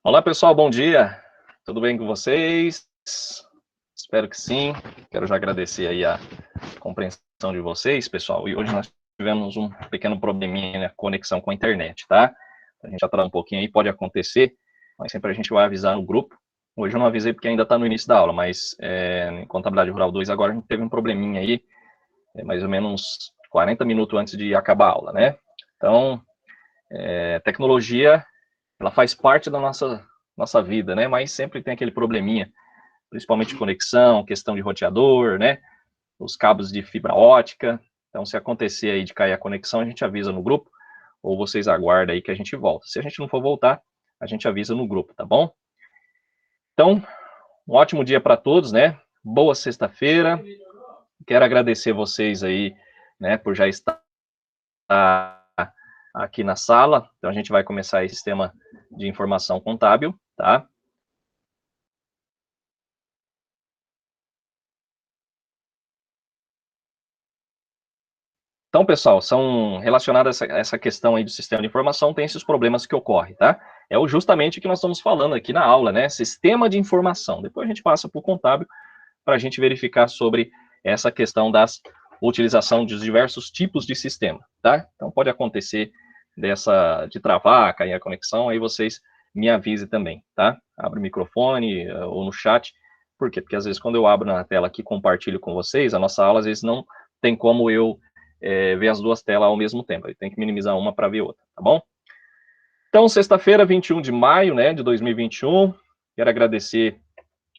Olá, pessoal, bom dia. Tudo bem com vocês? Espero que sim. Quero já agradecer aí a compreensão de vocês, pessoal. E hoje nós tivemos um pequeno probleminha na conexão com a internet, tá? A gente atrasar um pouquinho aí, pode acontecer, mas sempre a gente vai avisar no grupo. Hoje eu não avisei porque ainda está no início da aula, mas em Contabilidade Rural 2 agora a gente teve um probleminha aí, mais ou menos 40 minutos antes de acabar a aula, né? Então, tecnologia, ela faz parte da nossa vida, né? Mas sempre tem aquele probleminha, principalmente conexão, questão de roteador, né? Os cabos de fibra ótica. Então, se acontecer aí de cair a conexão, a gente avisa no grupo, ou vocês aguardam aí que a gente volta. Se a gente não for voltar, a gente avisa no grupo, tá bom? Então, um ótimo dia para todos, né? Boa sexta-feira. Quero agradecer vocês aí, né, por já estar aqui na sala. Então, a gente vai começar esse sistema de informação contábil, tá? Então, pessoal, são relacionadas a essa questão aí do sistema de informação, tem esses problemas que ocorrem, tá? É justamente o que nós estamos falando aqui na aula, né? Sistema de informação. Depois a gente passa para o contábil para a gente verificar sobre essa questão das utilização de diversos tipos de sistema, tá? Então, pode acontecer de travar, cair a conexão, aí vocês me avisem também, tá? Abre o microfone ou no chat. Por quê? Porque às vezes quando eu abro na tela aqui, compartilho com vocês, a nossa aula às vezes não tem como eu ver as duas telas ao mesmo tempo. Eu tenho que minimizar uma para ver outra, tá bom? Então, sexta-feira, 21 de maio, né, de 2021. Quero agradecer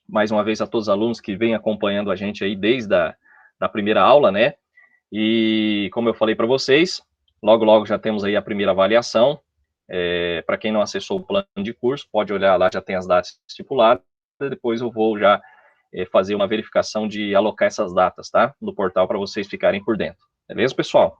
mais uma vez a todos os alunos que vêm acompanhando a gente aí desde a primeira aula, né? E como eu falei para vocês, logo já temos aí a primeira avaliação. Para quem não acessou o plano de curso, pode olhar lá, já tem as datas estipuladas. Depois eu vou já fazer uma verificação de alocar essas datas, tá? No portal para vocês ficarem por dentro. Beleza, pessoal?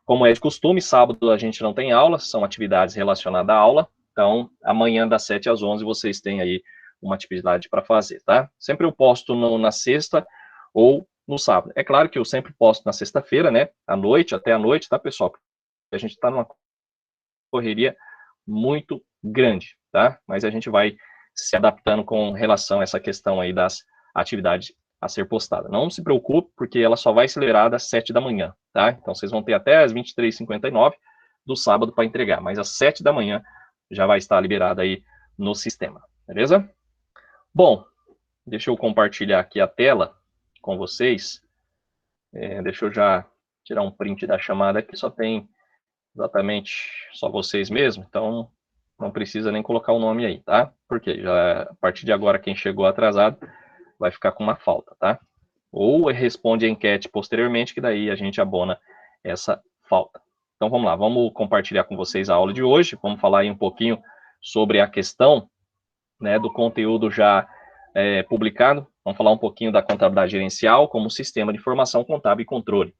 Como é de costume, sábado a gente não tem aula, são atividades relacionadas à aula. Então, amanhã das 7 às 11 vocês têm aí uma atividade para fazer, tá? Sempre eu posto na sexta ou no sábado. É claro que eu sempre posto na sexta-feira, né? À noite, até à noite, tá, pessoal? Porque a gente está numa correria muito grande, tá? Mas a gente vai se adaptando com relação a essa questão aí das atividades a ser postada. Não se preocupe, porque ela só vai ser liberada às 7 da manhã, tá? Então, vocês vão ter até às 23h59 do sábado para entregar, mas às 7 da manhã já vai estar liberada aí no sistema, beleza? Bom, deixa eu compartilhar aqui a tela com vocês. Deixa eu já tirar um print da chamada aqui, só tem exatamente só vocês mesmo, então não precisa nem colocar o nome aí, tá? Porque já, a partir de agora, quem chegou atrasado vai ficar com uma falta, tá? Ou responde a enquete posteriormente, que daí a gente abona essa falta. Então vamos lá, vamos compartilhar com vocês a aula de hoje, vamos falar aí um pouquinho sobre a questão, né, do conteúdo já publicado, vamos falar um pouquinho da contabilidade gerencial como sistema de informação contábil e controle.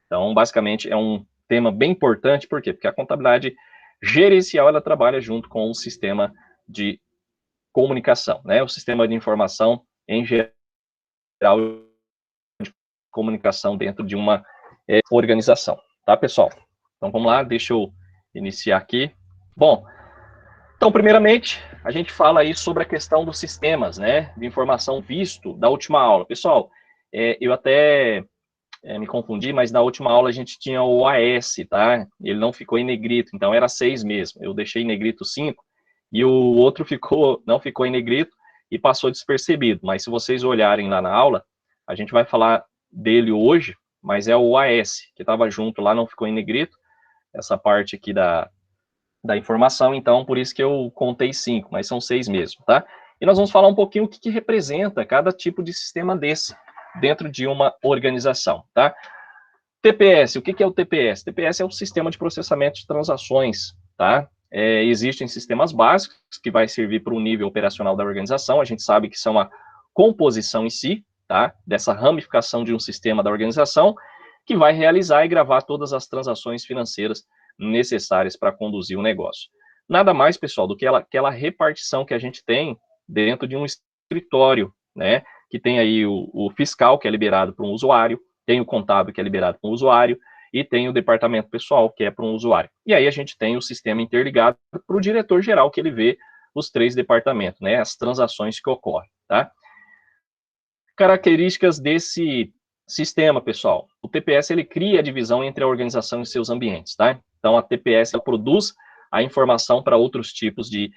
Então, basicamente, é um tema bem importante, por quê? Porque a contabilidade gerencial, ela trabalha junto com o sistema de comunicação, né? O sistema de informação, em geral, de comunicação dentro de uma organização, tá, pessoal? Então, vamos lá, deixa eu iniciar aqui. Bom, então, primeiramente, a gente fala aí sobre a questão dos sistemas, né, de informação visto da última aula. Pessoal, eu até me confundi, mas na última aula a gente tinha o AS, tá? Ele não ficou em negrito, então era 6 mesmo. Eu deixei em negrito 5 e o outro não ficou em negrito e passou despercebido. Mas se vocês olharem lá na aula, a gente vai falar dele hoje, mas é o AS, que estava junto lá, não ficou em negrito, essa parte aqui da informação, então por isso que eu contei 5, mas são 6 mesmo, tá? E nós vamos falar um pouquinho o que representa cada tipo de sistema desse dentro de uma organização, tá? TPS, o que é o TPS? TPS é um sistema de processamento de transações, tá? Existem sistemas básicos que vai servir para o nível operacional da organização, a gente sabe que são a composição em si, tá? Dessa ramificação de um sistema da organização, que vai realizar e gravar todas as transações financeiras necessárias para conduzir o negócio. Nada mais, pessoal, do que aquela repartição que a gente tem dentro de um escritório, né? Que tem aí o fiscal, que é liberado para um usuário, tem o contábil, que é liberado para um usuário, e tem o departamento pessoal, que é para um usuário. E aí a gente tem o sistema interligado para o diretor-geral, que ele vê os 3 departamentos, né, as transações que ocorrem, tá? Características desse sistema, pessoal. O TPS, ele cria a divisão entre a organização e seus ambientes, tá? Então, a TPS, ela produz a informação para outros tipos de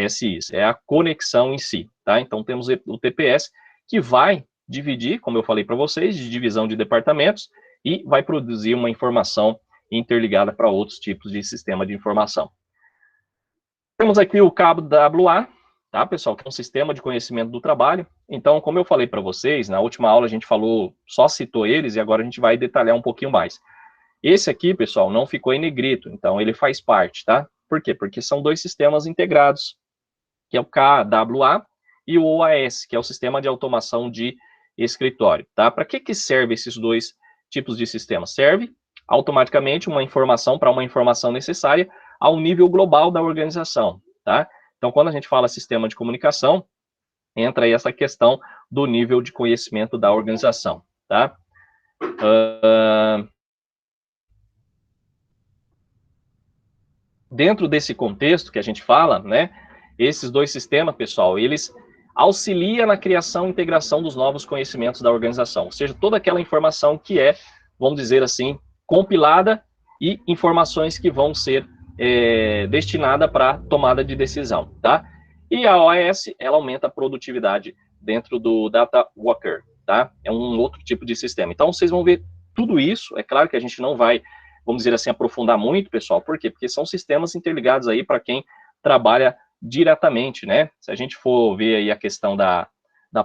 SIs. É a conexão em si, tá? Então, temos o TPS, que vai dividir, como eu falei para vocês, de divisão de departamentos, e vai produzir uma informação interligada para outros tipos de sistema de informação. Temos aqui o cabo WA, tá, pessoal, que é um sistema de conhecimento do trabalho. Então, como eu falei para vocês, na última aula a gente falou, só citou eles, e agora a gente vai detalhar um pouquinho mais. Esse aqui, pessoal, não ficou em negrito, então ele faz parte, tá? Por quê? Porque são 2 sistemas integrados, que é o KWA e o OAS, que é o sistema de automação de escritório, tá? Para que serve esses 2 tipos de sistema? Serve automaticamente uma informação para uma informação necessária ao nível global da organização, tá? Então, quando a gente fala sistema de comunicação, entra aí essa questão do nível de conhecimento da organização, tá? Dentro desse contexto que a gente fala, né, esses 2 sistemas, pessoal, eles auxiliam na criação e integração dos novos conhecimentos da organização, ou seja, toda aquela informação que é, vamos dizer assim, compilada e informações que vão ser destinada para tomada de decisão, tá? E a OAS, ela aumenta a produtividade dentro do Data Walker, tá? É um outro tipo de sistema. Então, vocês vão ver tudo isso. É claro que a gente não vai, vamos dizer assim, aprofundar muito, pessoal. Por quê? Porque são sistemas interligados aí para quem trabalha diretamente, né? Se a gente for ver aí a questão da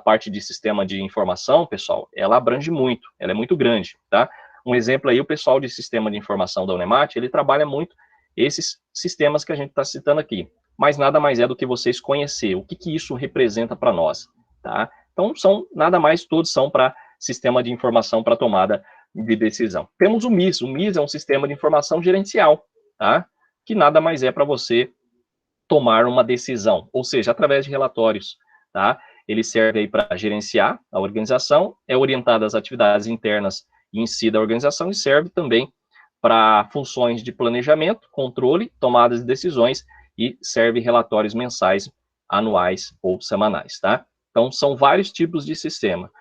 parte de sistema de informação, pessoal, ela abrange muito, ela é muito grande, tá? Um exemplo aí, o pessoal de sistema de informação da Unemat, ele trabalha muito esses sistemas que a gente está citando aqui, mas nada mais é do que vocês conhecer o que isso representa para nós, tá? Então, nada mais, todos são para sistema de informação para tomada de decisão. Temos o MIS é um sistema de informação gerencial, tá? Que nada mais é para você tomar uma decisão, ou seja, através de relatórios, tá? Ele serve aí para gerenciar a organização, é orientado às atividades internas em si da organização e serve também para funções de planejamento, controle, tomadas de decisões e serve relatórios mensais, anuais ou semanais, tá? Então, são vários tipos de sistema.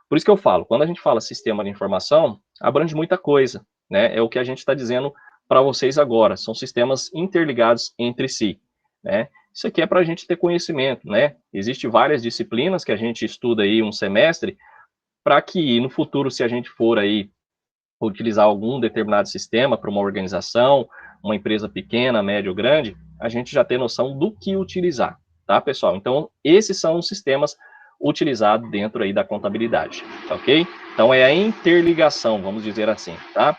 Por isso que eu falo, quando a gente fala sistema de informação, abrange muita coisa, né? É o que a gente está dizendo para vocês agora, são sistemas interligados entre si, né? Isso aqui é para a gente ter conhecimento, né? Existem várias disciplinas que a gente estuda aí um semestre, para que no futuro, se a gente for aí utilizar algum determinado sistema para uma organização, uma empresa pequena, média ou grande, a gente já tem noção do que utilizar, tá, pessoal? Então, esses são os sistemas utilizados dentro aí da contabilidade, ok? Então, é a interligação, vamos dizer assim, tá?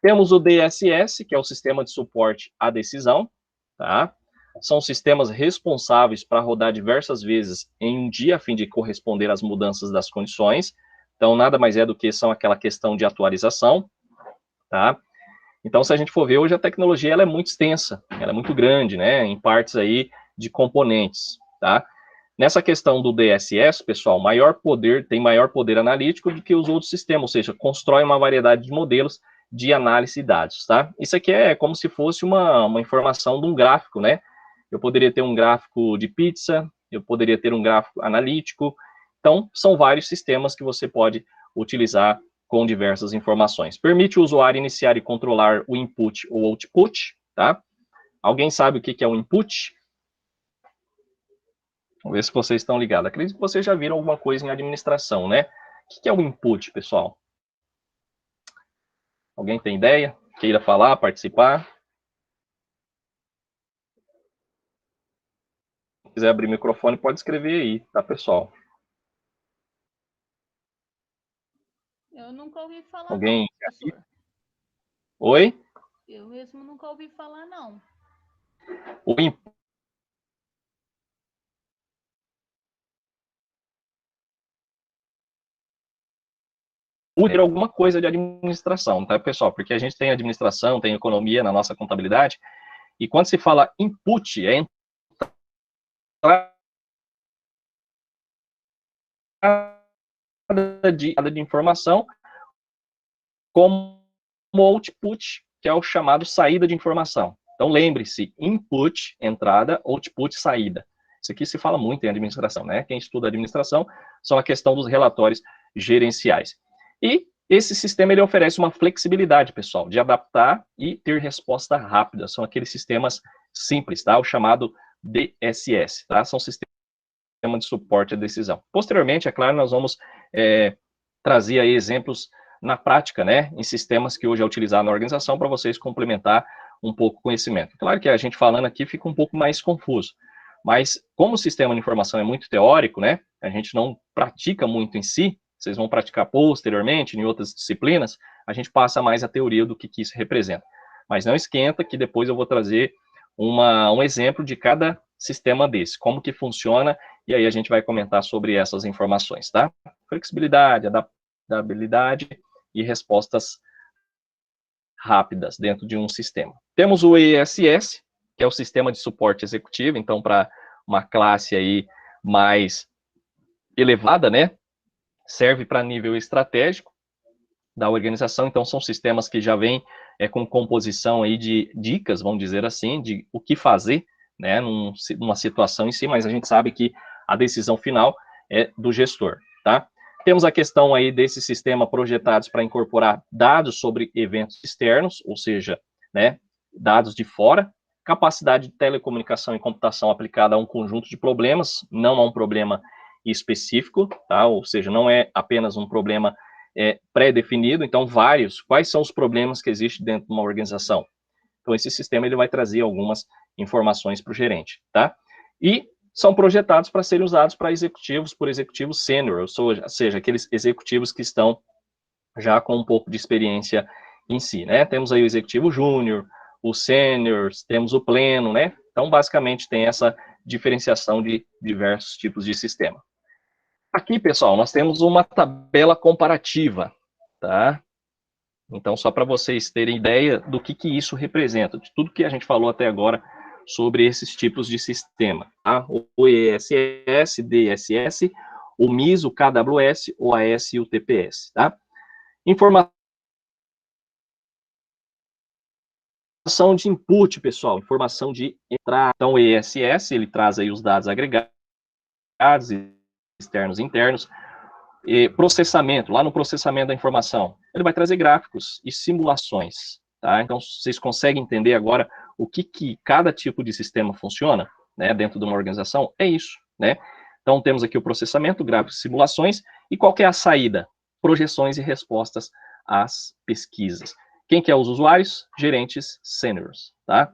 Temos o DSS, que é o Sistema de Suporte à Decisão, tá? São sistemas responsáveis para rodar diversas vezes em um dia, a fim de corresponder às mudanças das condições. Então, nada mais é do que são aquela questão de atualização, tá? Então, se a gente for ver, hoje a tecnologia ela é muito extensa, ela é muito grande, né, em partes aí de componentes, tá? Nessa questão do DSS, pessoal, tem maior poder analítico do que os outros sistemas, ou seja, constrói uma variedade de modelos de análise de dados, tá? Isso aqui é como se fosse uma informação de um gráfico, né? Eu poderia ter um gráfico de pizza, eu poderia ter um gráfico analítico. Então, são vários sistemas que você pode utilizar com diversas informações. Permite o usuário iniciar e controlar o input ou output, tá? Alguém sabe o que é o input? Vamos ver se vocês estão ligados. Acredito que vocês já viram alguma coisa em administração, né? O que é o input, pessoal? Alguém tem ideia? Queira falar, participar? Se quiser abrir o microfone, pode escrever aí, tá, pessoal? Eu nunca ouvi falar, Alguém? não, professor. Oi? Eu mesmo nunca ouvi falar, não. O input é alguma coisa de administração, tá, pessoal? Porque a gente tem administração, tem economia na nossa contabilidade, e quando se fala input, é entrada de informação, como output, que é o chamado saída de informação. Então, lembre-se, input, entrada, output, saída. Isso aqui se fala muito em administração, né? Quem estuda administração são a questão dos relatórios gerenciais. E esse sistema ele oferece uma flexibilidade, pessoal, de adaptar e ter resposta rápida. São aqueles sistemas simples, tá? O chamado DSS, tá? São sistemas de suporte à decisão. Posteriormente, é claro, nós vamos trazer aí exemplos na prática, né, em sistemas que hoje é utilizado na organização para vocês complementar um pouco o conhecimento. Claro que a gente falando aqui fica um pouco mais confuso, mas como o sistema de informação é muito teórico, né, a gente não pratica muito em si, vocês vão praticar posteriormente em outras disciplinas, a gente passa mais a teoria do que isso representa. Mas não esquenta que depois eu vou trazer um exemplo de cada sistema desse, como que funciona, e aí a gente vai comentar sobre essas informações, tá? Flexibilidade, adaptabilidade e respostas rápidas dentro de um sistema. Temos o ESS, que é o Sistema de Suporte Executivo, então para uma classe aí mais elevada, né? Serve para nível estratégico da organização, então são sistemas que já vêm com composição aí de dicas, vamos dizer assim, de o que fazer, né, numa situação em si, mas a gente sabe que a decisão final é do gestor, tá? Temos a questão aí desse sistema projetados para incorporar dados sobre eventos externos, ou seja, né, dados de fora, capacidade de telecomunicação e computação aplicada a um conjunto de problemas, não a um problema específico, tá? Ou seja, não é apenas um problema pré-definido, então vários, quais são os problemas que existem dentro de uma organização? Então esse sistema ele vai trazer algumas informações para o gerente, tá? E são projetados para serem usados para executivos, por executivos sênior, ou seja, aqueles executivos que estão já com um pouco de experiência em si, né? Temos aí o executivo júnior, os sêniors, temos o pleno, né? Então basicamente tem essa diferenciação de diversos tipos de sistema. Aqui, pessoal, nós temos uma tabela comparativa, tá? Então, só para vocês terem ideia do que isso representa, de tudo que a gente falou até agora sobre esses tipos de sistema, tá? O ESS, DSS, o MIS, o KWS, o AS e o TPS, tá? Informação de input, pessoal, informação de entrada. Então, o ESS, ele traz aí os dados agregados, externos e internos. E processamento, lá no processamento da informação, ele vai trazer gráficos e simulações, tá? Então, vocês conseguem entender agora o que cada tipo de sistema funciona, né, dentro de uma organização? É isso, né? Então, temos aqui o processamento, gráficos e simulações, e qual que é a saída? Projeções e respostas às pesquisas. Quem que é os usuários? Gerentes seniors, tá?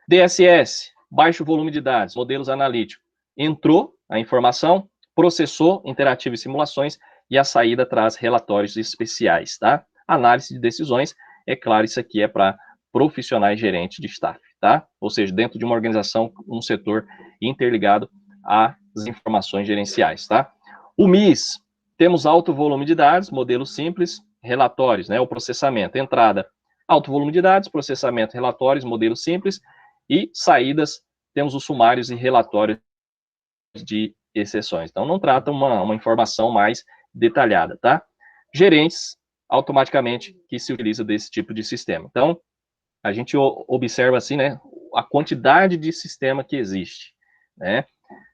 DSS, baixo volume de dados, modelos analíticos. Entrou a informação, processou, interativo e simulações, e a saída traz relatórios especiais, tá? Análise de decisões, é claro, isso aqui é para profissionais gerentes de staff, tá? Ou seja, dentro de uma organização, um setor interligado às informações gerenciais, tá? O MIS, temos alto volume de dados, modelo simples, relatórios, né? O processamento, entrada, alto volume de dados, processamento, relatórios, modelo simples, e saídas, temos os sumários e relatórios de exceções. Então, não trata uma informação mais detalhada, tá? Gerentes, automaticamente, que se utiliza desse tipo de sistema. Então, a gente observa assim, né, a quantidade de sistema que existe, né?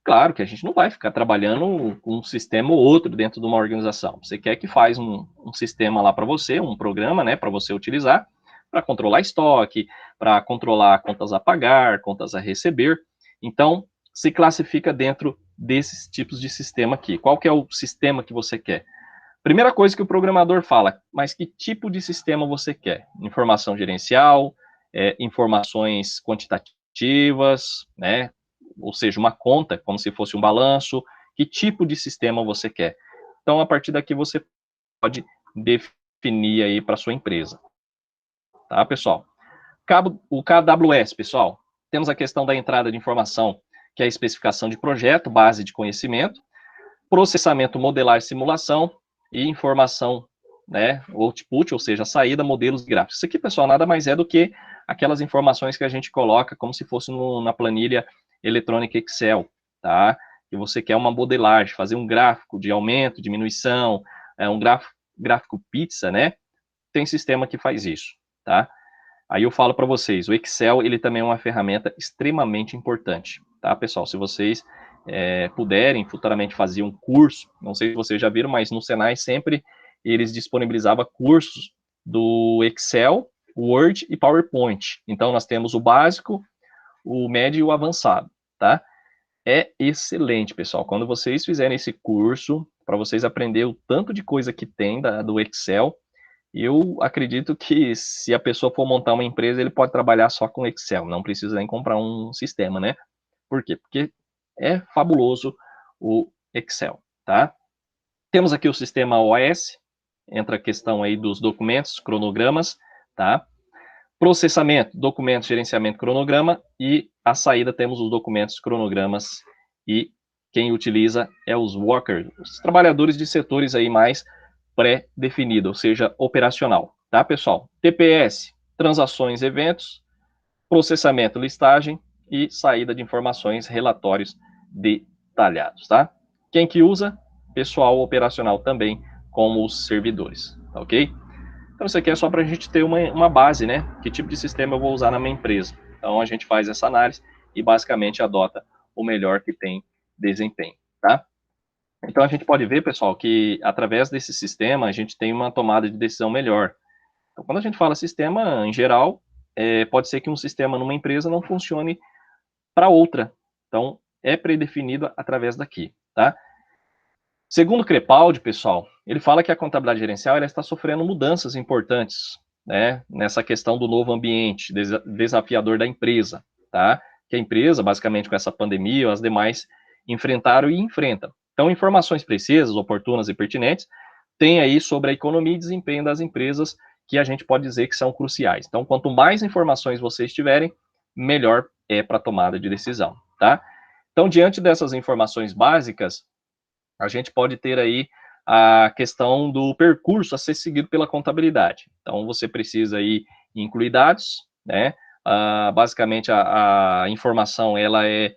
Claro que a gente não vai ficar trabalhando com um sistema ou outro dentro de uma organização. Você quer que faz um sistema lá para você, um programa, né, para você utilizar, para controlar estoque, para controlar contas a pagar, contas a receber. Então, se classifica dentro desses tipos de sistema aqui. Qual que é o sistema que você quer? Primeira coisa que o programador fala, mas que tipo de sistema você quer? Informação gerencial, informações quantitativas, né? Ou seja, uma conta, como se fosse um balanço, que tipo de sistema você quer? Então, a partir daqui, você pode definir aí para sua empresa. Tá, pessoal? O KWS, pessoal, temos a questão da entrada de informação, que é a especificação de projeto, base de conhecimento, processamento, modelagem, simulação e informação, né, output, ou seja, saída, modelos gráficos. Isso aqui, pessoal, nada mais é do que aquelas informações que a gente coloca como se fosse na planilha eletrônica Excel, tá? Que você quer uma modelagem, fazer um gráfico de aumento, diminuição, um gráfico pizza, né? Tem sistema que faz isso, tá? Aí eu falo para vocês, o Excel, ele também é uma ferramenta extremamente importante, tá, pessoal? Se vocês puderem futuramente fazer um curso, não sei se vocês já viram, mas no Senai sempre eles disponibilizavam cursos do Excel, Word e PowerPoint. Então, nós temos o básico, o médio e o avançado, tá? É excelente, pessoal. Quando vocês fizerem esse curso, para vocês aprenderem o tanto de coisa que tem do Excel, eu acredito que se a pessoa for montar uma empresa, ele pode trabalhar só com Excel, não precisa nem comprar um sistema, né? Por quê? Porque é fabuloso o Excel, tá? Temos aqui o sistema OS, entra a questão aí dos documentos, cronogramas, tá? Processamento, documentos, gerenciamento, cronograma, e a saída temos os documentos, cronogramas, e quem utiliza é os workers, os trabalhadores de setores aí mais pré-definido, ou seja, operacional, tá, pessoal? TPS, transações, eventos, processamento, listagem e saída de informações, relatórios detalhados, tá? Quem que usa? Pessoal operacional também, como os servidores, tá ok? Então, isso aqui é só para a gente ter uma base, né? Que tipo de sistema eu vou usar na minha empresa. Então, a gente faz essa análise e basicamente adota o melhor que tem desempenho, tá? Então, a gente pode ver, pessoal, que através desse sistema a gente tem uma tomada de decisão melhor. Então, quando a gente fala sistema, em geral, pode ser que um sistema numa empresa não funcione para outra. Então, é predefinido através daqui, tá? Segundo Crepaldi, pessoal, ele fala que a contabilidade gerencial ela está sofrendo mudanças importantes, né, nessa questão do novo ambiente desafiador da empresa, tá? Que a empresa, basicamente com essa pandemia, as demais enfrentaram e enfrentam. Então, informações precisas, oportunas e pertinentes tem aí sobre a economia e desempenho das empresas que a gente pode dizer que são cruciais. Então, quanto mais informações vocês tiverem, melhor é para a tomada de decisão, tá? Então, diante dessas informações básicas, a gente pode ter aí a questão do percurso a ser seguido pela contabilidade. Então, você precisa aí incluir dados, né? Basicamente, a informação, ela é,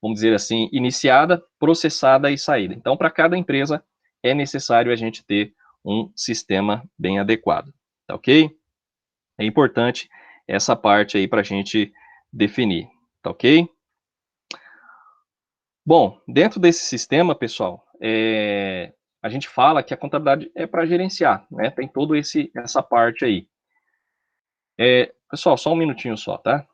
vamos dizer assim, iniciada, processada e saída. Então, para cada empresa, é necessário a gente ter um sistema bem adequado, tá ok? É importante essa parte aí para a gente definir, tá ok? Bom, dentro desse sistema, pessoal, a gente fala que a contabilidade é para gerenciar, né? Tem toda essa parte aí. Pessoal, só um minutinho só, tá?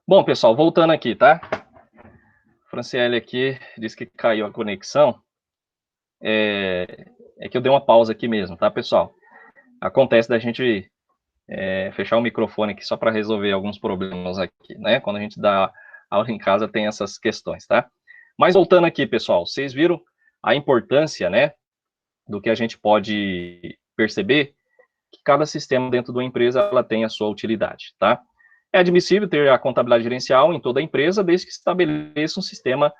Bom, pessoal, voltando aqui, tá? Franciele aqui disse que caiu a conexão. É que eu dei uma pausa aqui mesmo, tá, pessoal? Acontece da gente fechar o microfone aqui só para resolver alguns problemas aqui, né? Quando a gente dá aula em casa tem essas questões, tá? Mas voltando aqui, pessoal, vocês viram a importância, né, do que a gente pode perceber que cada sistema dentro de uma empresa ela tem a sua utilidade, tá? É admissível ter a contabilidade gerencial em toda a empresa, desde que estabeleça um sistema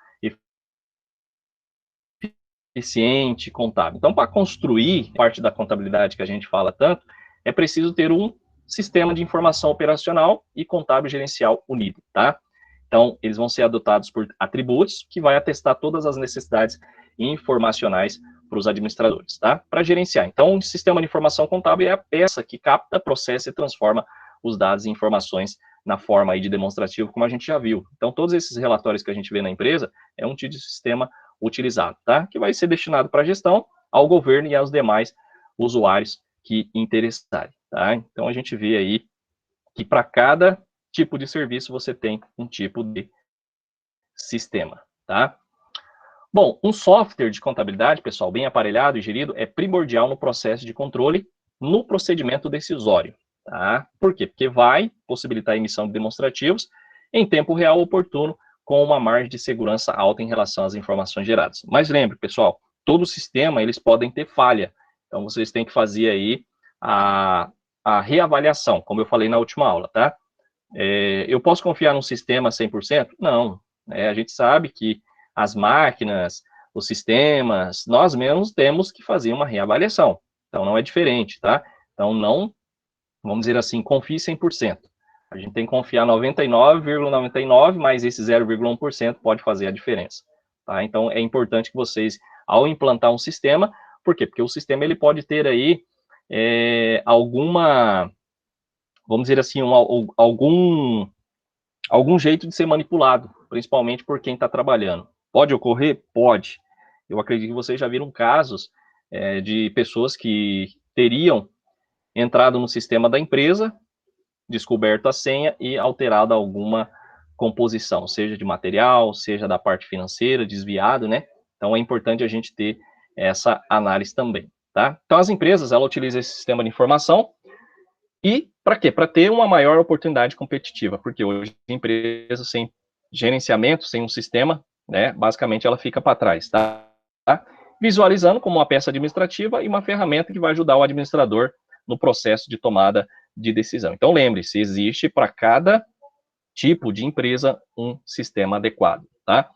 eficiente, contábil. Então, para construir parte da contabilidade que a gente fala tanto, é preciso ter um sistema de informação operacional e contábil gerencial unido, tá? Então, eles vão ser adotados por atributos que vai atestar todas as necessidades informacionais para os administradores, tá? Para gerenciar. Então, o sistema de informação contábil é a peça que capta, processa e transforma os dados e informações na forma aí de demonstrativo, como a gente já viu. Então, todos esses relatórios que a gente vê na empresa é um tipo de sistema utilizado, tá? Que vai ser destinado para a gestão, ao governo e aos demais usuários que interessarem, tá? Então, a gente vê aí que para cada tipo de serviço você tem um tipo de sistema, tá? Bom, um software de contabilidade, pessoal, bem aparelhado e gerido, é primordial no processo de controle no procedimento decisório, tá? Por quê? Porque vai possibilitar a emissão de demonstrativos em tempo real oportuno, com uma margem de segurança alta em relação às informações geradas. Mas lembre, pessoal, todo sistema, eles podem ter falha. Então, vocês têm que fazer aí a reavaliação, como eu falei na última aula, tá? Eu posso confiar num sistema 100%? Não. A gente sabe que as máquinas, os sistemas, nós mesmos temos que fazer uma reavaliação. Então, não é diferente, tá? Então, não, vamos dizer assim, confie 100%. A gente tem que confiar 99,99, mas esse 0,1% pode fazer a diferença. Tá? Então, é importante que vocês, ao implantar um sistema, por quê? Porque o sistema ele pode ter aí alguma, vamos dizer assim, algum jeito de ser manipulado, principalmente por quem está trabalhando. Pode ocorrer? Pode. Eu acredito que vocês já viram casos de pessoas que teriam entrado no sistema da empresa, descoberto a senha e alterado alguma composição, seja de material, seja da parte financeira, desviado, né? Então, é importante a gente ter essa análise também, tá? Então, as empresas, ela utiliza esse sistema de informação e para quê? Para ter uma maior oportunidade competitiva, porque hoje a empresa sem gerenciamento, sem um sistema, né, basicamente ela fica para trás, tá? Visualizando como uma peça administrativa e uma ferramenta que vai ajudar o administrador no processo de tomada de decisão. Então, lembre-se, existe para cada tipo de empresa um sistema adequado, tá?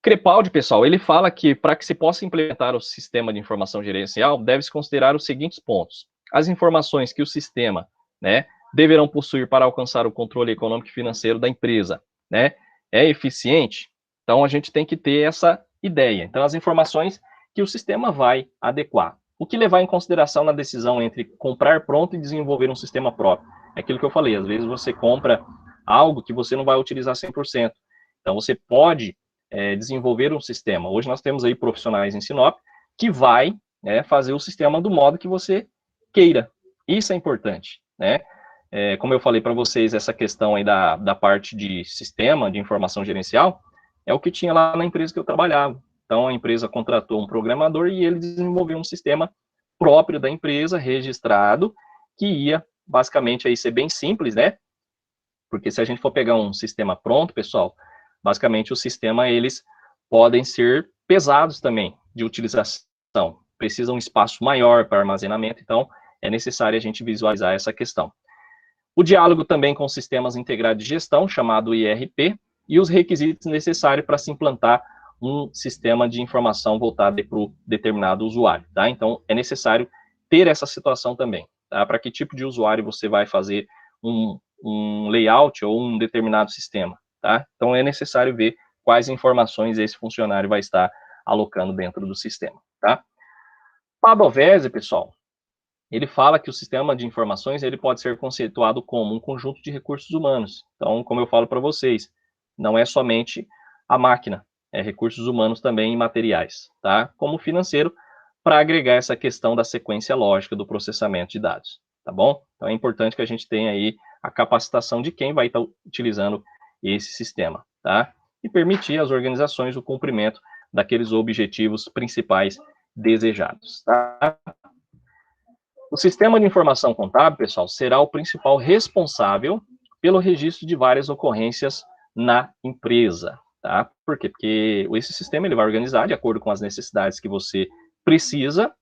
Crepaldi, pessoal, ele fala que para que se possa implementar o sistema de informação gerencial, deve-se considerar os seguintes pontos. As informações que o sistema, né, deverão possuir para alcançar o controle econômico e financeiro da empresa, né? É eficiente? Então, a gente tem que ter essa ideia. Então, as informações que o sistema vai adequar. O que levar em consideração na decisão entre comprar pronto e desenvolver um sistema próprio? É aquilo que eu falei, às vezes você compra algo que você não vai utilizar 100%. Então, você pode desenvolver um sistema. Hoje nós temos aí profissionais em Sinop que vai fazer o sistema do modo que você queira. Isso é importante, né? Como eu falei para vocês, essa questão aí da parte de sistema de informação gerencial é o que tinha lá na empresa que eu trabalhava. Então, a empresa contratou um programador e ele desenvolveu um sistema próprio da empresa, registrado, que ia, basicamente, aí ser bem simples, né? Porque se a gente for pegar um sistema pronto, pessoal, basicamente o sistema, eles podem ser pesados também de utilização. Precisam um espaço maior para armazenamento, então é necessário a gente visualizar essa questão. O diálogo também com sistemas integrados de gestão, chamado IRP, e os requisitos necessários para se implantar um sistema de informação voltado para o determinado usuário, tá? Então, é necessário ter essa situação também, tá? Para que tipo de usuário você vai fazer um layout ou um determinado sistema, tá? Então, é necessário ver quais informações esse funcionário vai estar alocando dentro do sistema, tá? Padovese, pessoal, ele fala que o sistema de informações ele pode ser conceituado como um conjunto de recursos humanos. Então, como eu falo para vocês, não é somente a máquina, é recursos humanos também e materiais, tá? Como financeiro, para agregar essa questão da sequência lógica do processamento de dados, tá bom? Então, é importante que a gente tenha aí a capacitação de quem vai estar utilizando esse sistema, tá? E permitir às organizações o cumprimento daqueles objetivos principais desejados, tá? O sistema de informação contábil, pessoal, será o principal responsável pelo registro de várias ocorrências na empresa, tá? Por quê? Porque esse sistema ele vai organizar de acordo com as necessidades que você precisa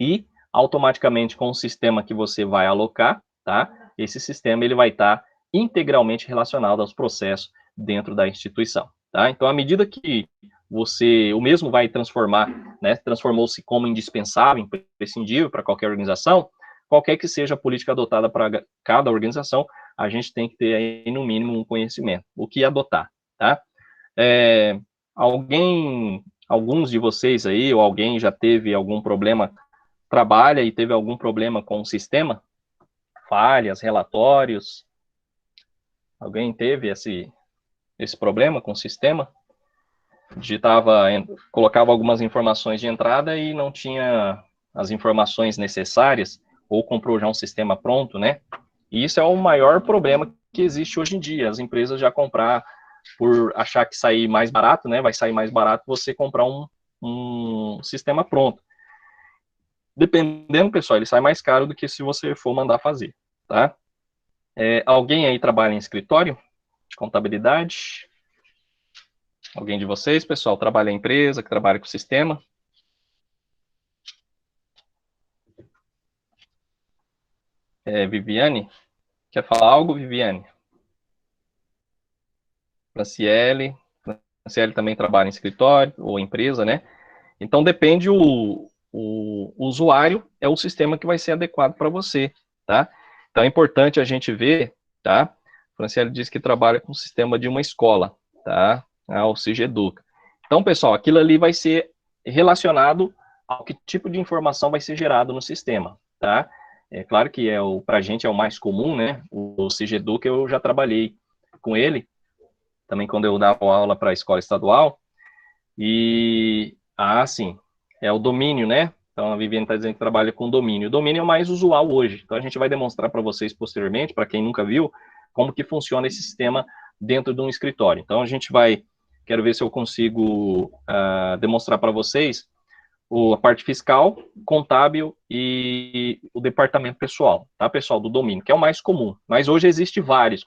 e automaticamente com o sistema que você vai alocar, tá? Esse sistema ele vai estar integralmente relacionado aos processos dentro da instituição, tá? Então, à medida que o mesmo vai transformar, né, transformou-se como indispensável, imprescindível para qualquer organização, qualquer que seja a política adotada para cada organização, a gente tem que ter aí, no mínimo, um conhecimento, o que adotar, tá? Alguns de vocês aí, ou alguém já teve algum problema, trabalha e teve algum problema com o sistema? Falhas, relatórios? Alguém teve esse problema com o sistema? Colocava algumas informações de entrada e não tinha as informações necessárias, ou comprou já um sistema pronto, né? E isso é o maior problema que existe hoje em dia, as empresas já comprar por achar que sair mais barato, né? Vai sair mais barato você comprar um sistema pronto. Dependendo, pessoal, ele sai mais caro do que se você for mandar fazer, tá? Alguém aí trabalha em escritório de contabilidade? Alguém de vocês, pessoal, trabalha em empresa, que trabalha com sistema? Viviane, quer falar algo, Viviane? Franciele também trabalha em escritório ou empresa, né? Então depende o usuário, é o sistema que vai ser adequado para você, tá? Então é importante a gente ver, tá? Franciele diz que trabalha com o sistema de uma escola, tá? O Cigeduca. Então, pessoal, aquilo ali vai ser relacionado ao que tipo de informação vai ser gerado no sistema, tá? É claro que para a gente é o mais comum, né? O Cigeduca eu já trabalhei com ele, também quando eu dava aula para a escola estadual, e, sim, é o domínio, né? Então, a Viviane está dizendo que trabalha com domínio. O domínio é o mais usual hoje. Então, a gente vai demonstrar para vocês posteriormente, para quem nunca viu, como que funciona esse sistema dentro de um escritório. Então, a gente quero ver se eu consigo demonstrar para vocês a parte fiscal, contábil e o departamento pessoal, tá, pessoal, do domínio, que é o mais comum. Mas hoje existe vários.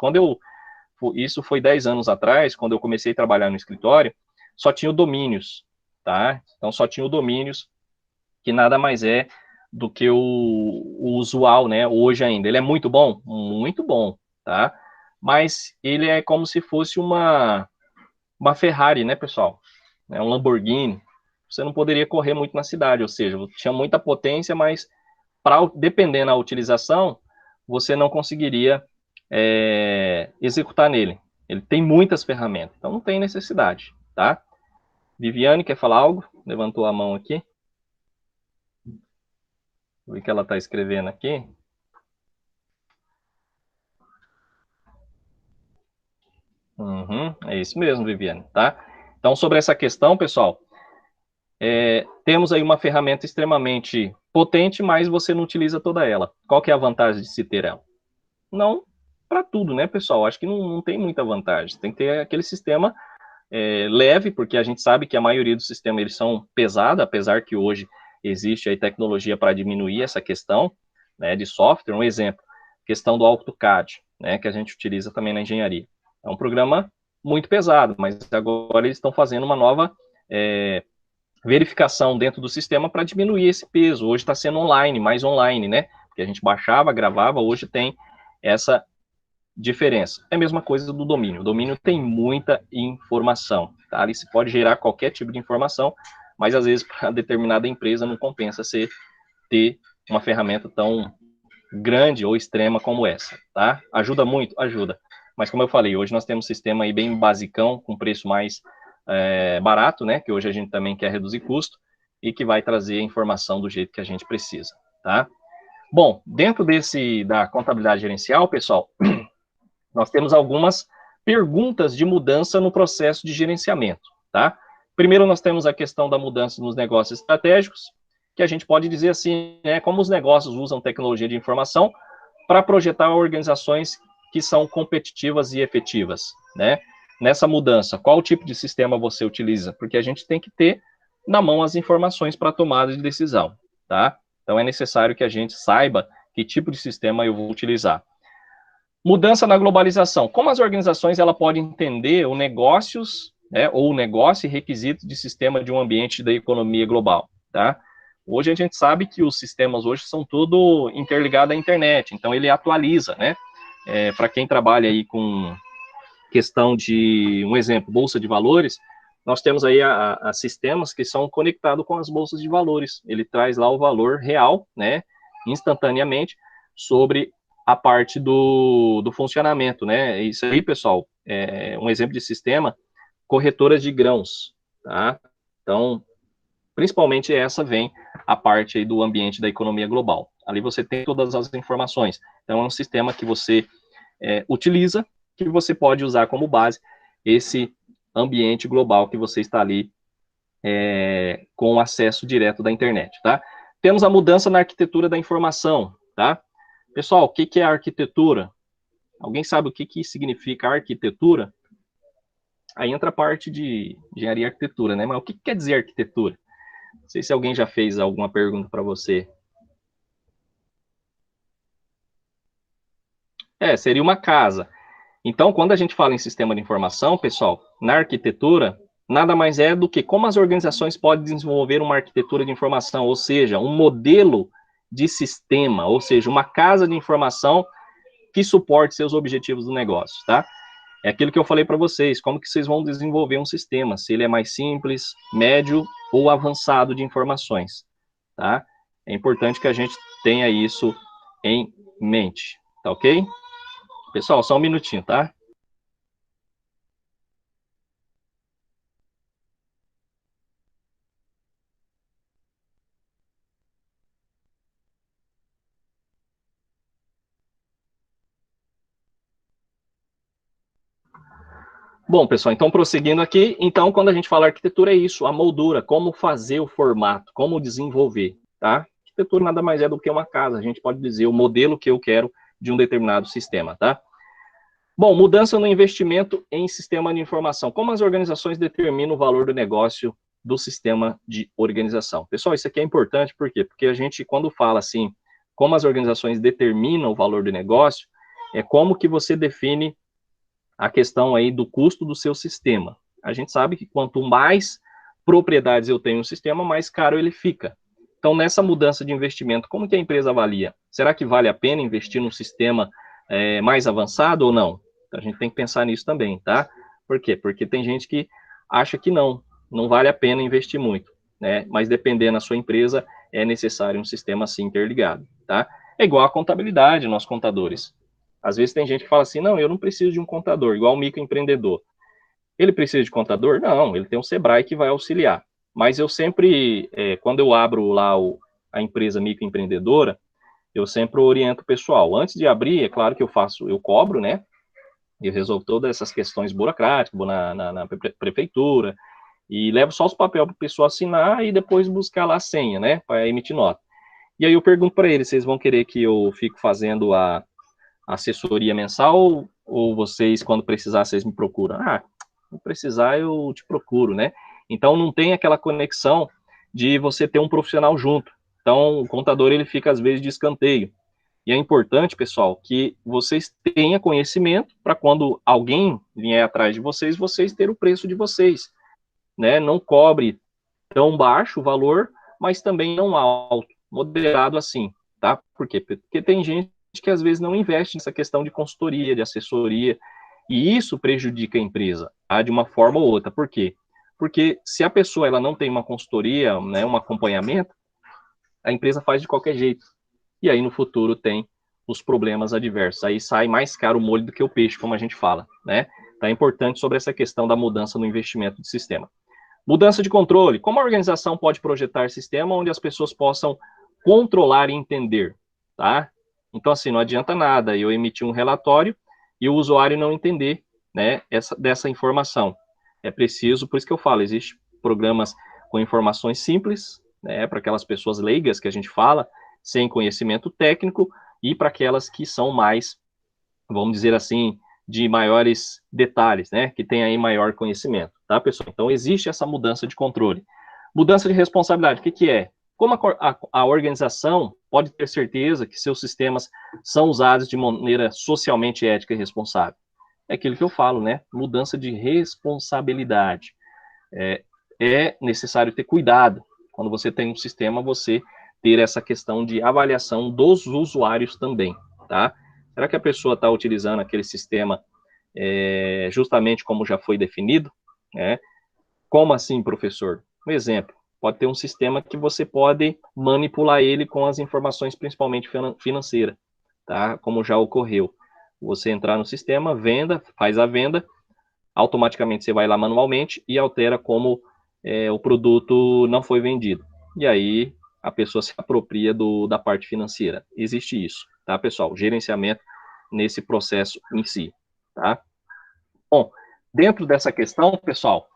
Isso foi 10 anos atrás, quando eu comecei a trabalhar no escritório, só tinha o domínios, tá? Então, só tinha o domínios, que nada mais é do que o usual, né? Hoje ainda. Ele é muito bom, tá? Mas ele é como se fosse uma Ferrari, né, pessoal? É um Lamborghini. Você não poderia correr muito na cidade, ou seja, tinha muita potência, mas dependendo da utilização, você não conseguiria executar nele. Ele tem muitas ferramentas, então não tem necessidade, tá? Viviane, quer falar algo? Levantou a mão aqui. Vi que ela está escrevendo aqui. É isso mesmo, Viviane, tá? Então, sobre essa questão, pessoal, temos aí uma ferramenta extremamente potente, mas você não utiliza toda ela. Qual que é a vantagem de se ter ela? Não para tudo, né, pessoal? Acho que não tem muita vantagem. Tem que ter aquele sistema leve, porque a gente sabe que a maioria dos sistemas eles são pesados, apesar que hoje existe aí tecnologia para diminuir essa questão, né, de software. Um exemplo, questão do AutoCAD, né, que a gente utiliza também na engenharia. É um programa muito pesado, mas agora eles estão fazendo uma nova verificação dentro do sistema para diminuir esse peso. Hoje está sendo online, mais online, né? Porque a gente baixava, gravava, hoje tem essa diferença. É a mesma coisa do domínio. O domínio tem muita informação, tá? Ali se pode gerar qualquer tipo de informação, mas às vezes para determinada empresa não compensa você ter uma ferramenta tão grande ou extrema como essa, tá? Ajuda muito? Ajuda. Mas como eu falei, hoje nós temos um sistema aí bem basicão, com preço mais barato, né? Que hoje a gente também quer reduzir custo e que vai trazer a informação do jeito que a gente precisa, tá? Bom, dentro da contabilidade gerencial, pessoal, nós temos algumas perguntas de mudança no processo de gerenciamento, tá? Primeiro, nós temos a questão da mudança nos negócios estratégicos, que a gente pode dizer assim, né, como os negócios usam tecnologia de informação para projetar organizações que são competitivas e efetivas, né? Nessa mudança, qual tipo de sistema você utiliza? Porque a gente tem que ter na mão as informações para tomada de decisão, tá? Então, é necessário que a gente saiba que tipo de sistema eu vou utilizar. Mudança na globalização. Como as organizações ela podem entender os negócios, né, ou o negócio e requisitos de sistema de um ambiente da economia global, tá? Hoje a gente sabe que os sistemas hoje são tudo interligados à internet, então ele atualiza, né? Para quem trabalha aí com questão de, um exemplo, bolsa de valores, nós temos aí a sistemas que são conectados com as bolsas de valores. Ele traz lá o valor real, né, instantaneamente, sobre a parte do funcionamento, né? Isso aí, pessoal, é um exemplo de sistema, corretoras de grãos, tá? Então, principalmente essa vem a parte aí do ambiente da economia global. Ali você tem todas as informações. Então, é um sistema que você utiliza, que você pode usar como base esse ambiente global que você está ali com acesso direto da internet, tá? Temos a mudança na arquitetura da informação, tá? Pessoal, o que é arquitetura? Alguém sabe o que significa arquitetura? Aí entra a parte de engenharia e arquitetura, né? Mas o que quer dizer arquitetura? Não sei se alguém já fez alguma pergunta para você. Seria uma casa. Então, quando a gente fala em sistema de informação, pessoal, na arquitetura, nada mais é do que como as organizações podem desenvolver uma arquitetura de informação, ou seja, um modelo de sistema, ou seja, uma casa de informação que suporte seus objetivos do negócio, tá? É aquilo que eu falei para vocês, como que vocês vão desenvolver um sistema, se ele é mais simples, médio ou avançado de informações, tá? É importante que a gente tenha isso em mente, tá ok? Pessoal, só um minutinho, tá? Bom, pessoal, então prosseguindo aqui, então quando a gente fala arquitetura é isso, a moldura, como fazer o formato, como desenvolver, tá? Arquitetura nada mais é do que uma casa, a gente pode dizer o modelo que eu quero de um determinado sistema, tá? Bom, mudança no investimento em sistema de informação. Como as organizações determinam o valor do negócio do sistema de organização? Pessoal, isso aqui é importante, por quê? Porque a gente, quando fala assim, como as organizações determinam o valor do negócio, é como que você define a questão aí do custo do seu sistema. A gente sabe que quanto mais propriedades eu tenho no sistema, mais caro ele fica. Então, nessa mudança de investimento, como que a empresa avalia? Será que vale a pena investir num sistema mais avançado ou não? Então, a gente tem que pensar nisso também, tá? Por quê? Porque tem gente que acha que não vale a pena investir muito, né? Mas dependendo da sua empresa, é necessário um sistema assim interligado, tá? É igual a contabilidade, nós contadores. Às vezes tem gente que fala assim, não, eu não preciso de um contador, igual o microempreendedor. Ele precisa de contador? Não, ele tem um Sebrae que vai auxiliar. Mas eu sempre, quando eu abro lá a empresa microempreendedora, eu sempre oriento o pessoal. Antes de abrir, é claro que eu cobro, né? Eu resolvo todas essas questões burocráticas, vou na prefeitura, e levo só os papéis para o pessoal assinar e depois buscar lá a senha, né? Para emitir nota. E aí eu pergunto para eles, vocês vão querer que eu fique fazendo a assessoria mensal ou vocês, quando precisar, vocês me procuram? Ah, se precisar, eu te procuro, né? Então, não tem aquela conexão de você ter um profissional junto. Então, o contador, ele fica, às vezes, de escanteio. E é importante, pessoal, que vocês tenham conhecimento para quando alguém vier atrás de vocês, vocês terem o preço de vocês, né? Não cobre tão baixo o valor, mas também não alto, moderado assim, tá? Por quê? Porque tem gente que às vezes não investe nessa questão de consultoria, de assessoria, e isso prejudica a empresa, tá? De uma forma ou outra. Por quê? Porque se a pessoa ela não tem uma consultoria, né, um acompanhamento, a empresa faz de qualquer jeito. E aí no futuro tem os problemas adversos. Aí sai mais caro o molho do que o peixe, como a gente fala, né? Então é importante sobre essa questão da mudança no investimento de sistema. Mudança de controle. Como a organização pode projetar sistema onde as pessoas possam controlar e entender, tá? Então, assim, não adianta nada eu emitir um relatório e o usuário não entender, né, dessa informação. É preciso, por isso que eu falo, existem programas com informações simples, né, para aquelas pessoas leigas que a gente fala, sem conhecimento técnico, e para aquelas que são mais, vamos dizer assim, de maiores detalhes, né, que tem aí maior conhecimento, tá, pessoal? Então, existe essa mudança de controle. Mudança de responsabilidade, o que que é? Como a organização pode ter certeza que seus sistemas são usados de maneira socialmente ética e responsável? É aquilo que eu falo, né? Mudança de responsabilidade. É necessário ter cuidado. Quando você tem um sistema, você ter essa questão de avaliação dos usuários também, tá? Será que a pessoa está utilizando aquele sistema justamente como já foi definido? Né? Como assim, professor? Um exemplo, pode ter um sistema que você pode manipular ele com as informações, principalmente financeiras, tá? Como já ocorreu. Você entrar no sistema, venda, faz a venda, automaticamente você vai lá manualmente e altera como o produto não foi vendido. E aí a pessoa se apropria da parte financeira. Existe isso, tá, pessoal? Gerenciamento nesse processo em si, tá? Bom, dentro dessa questão, pessoal,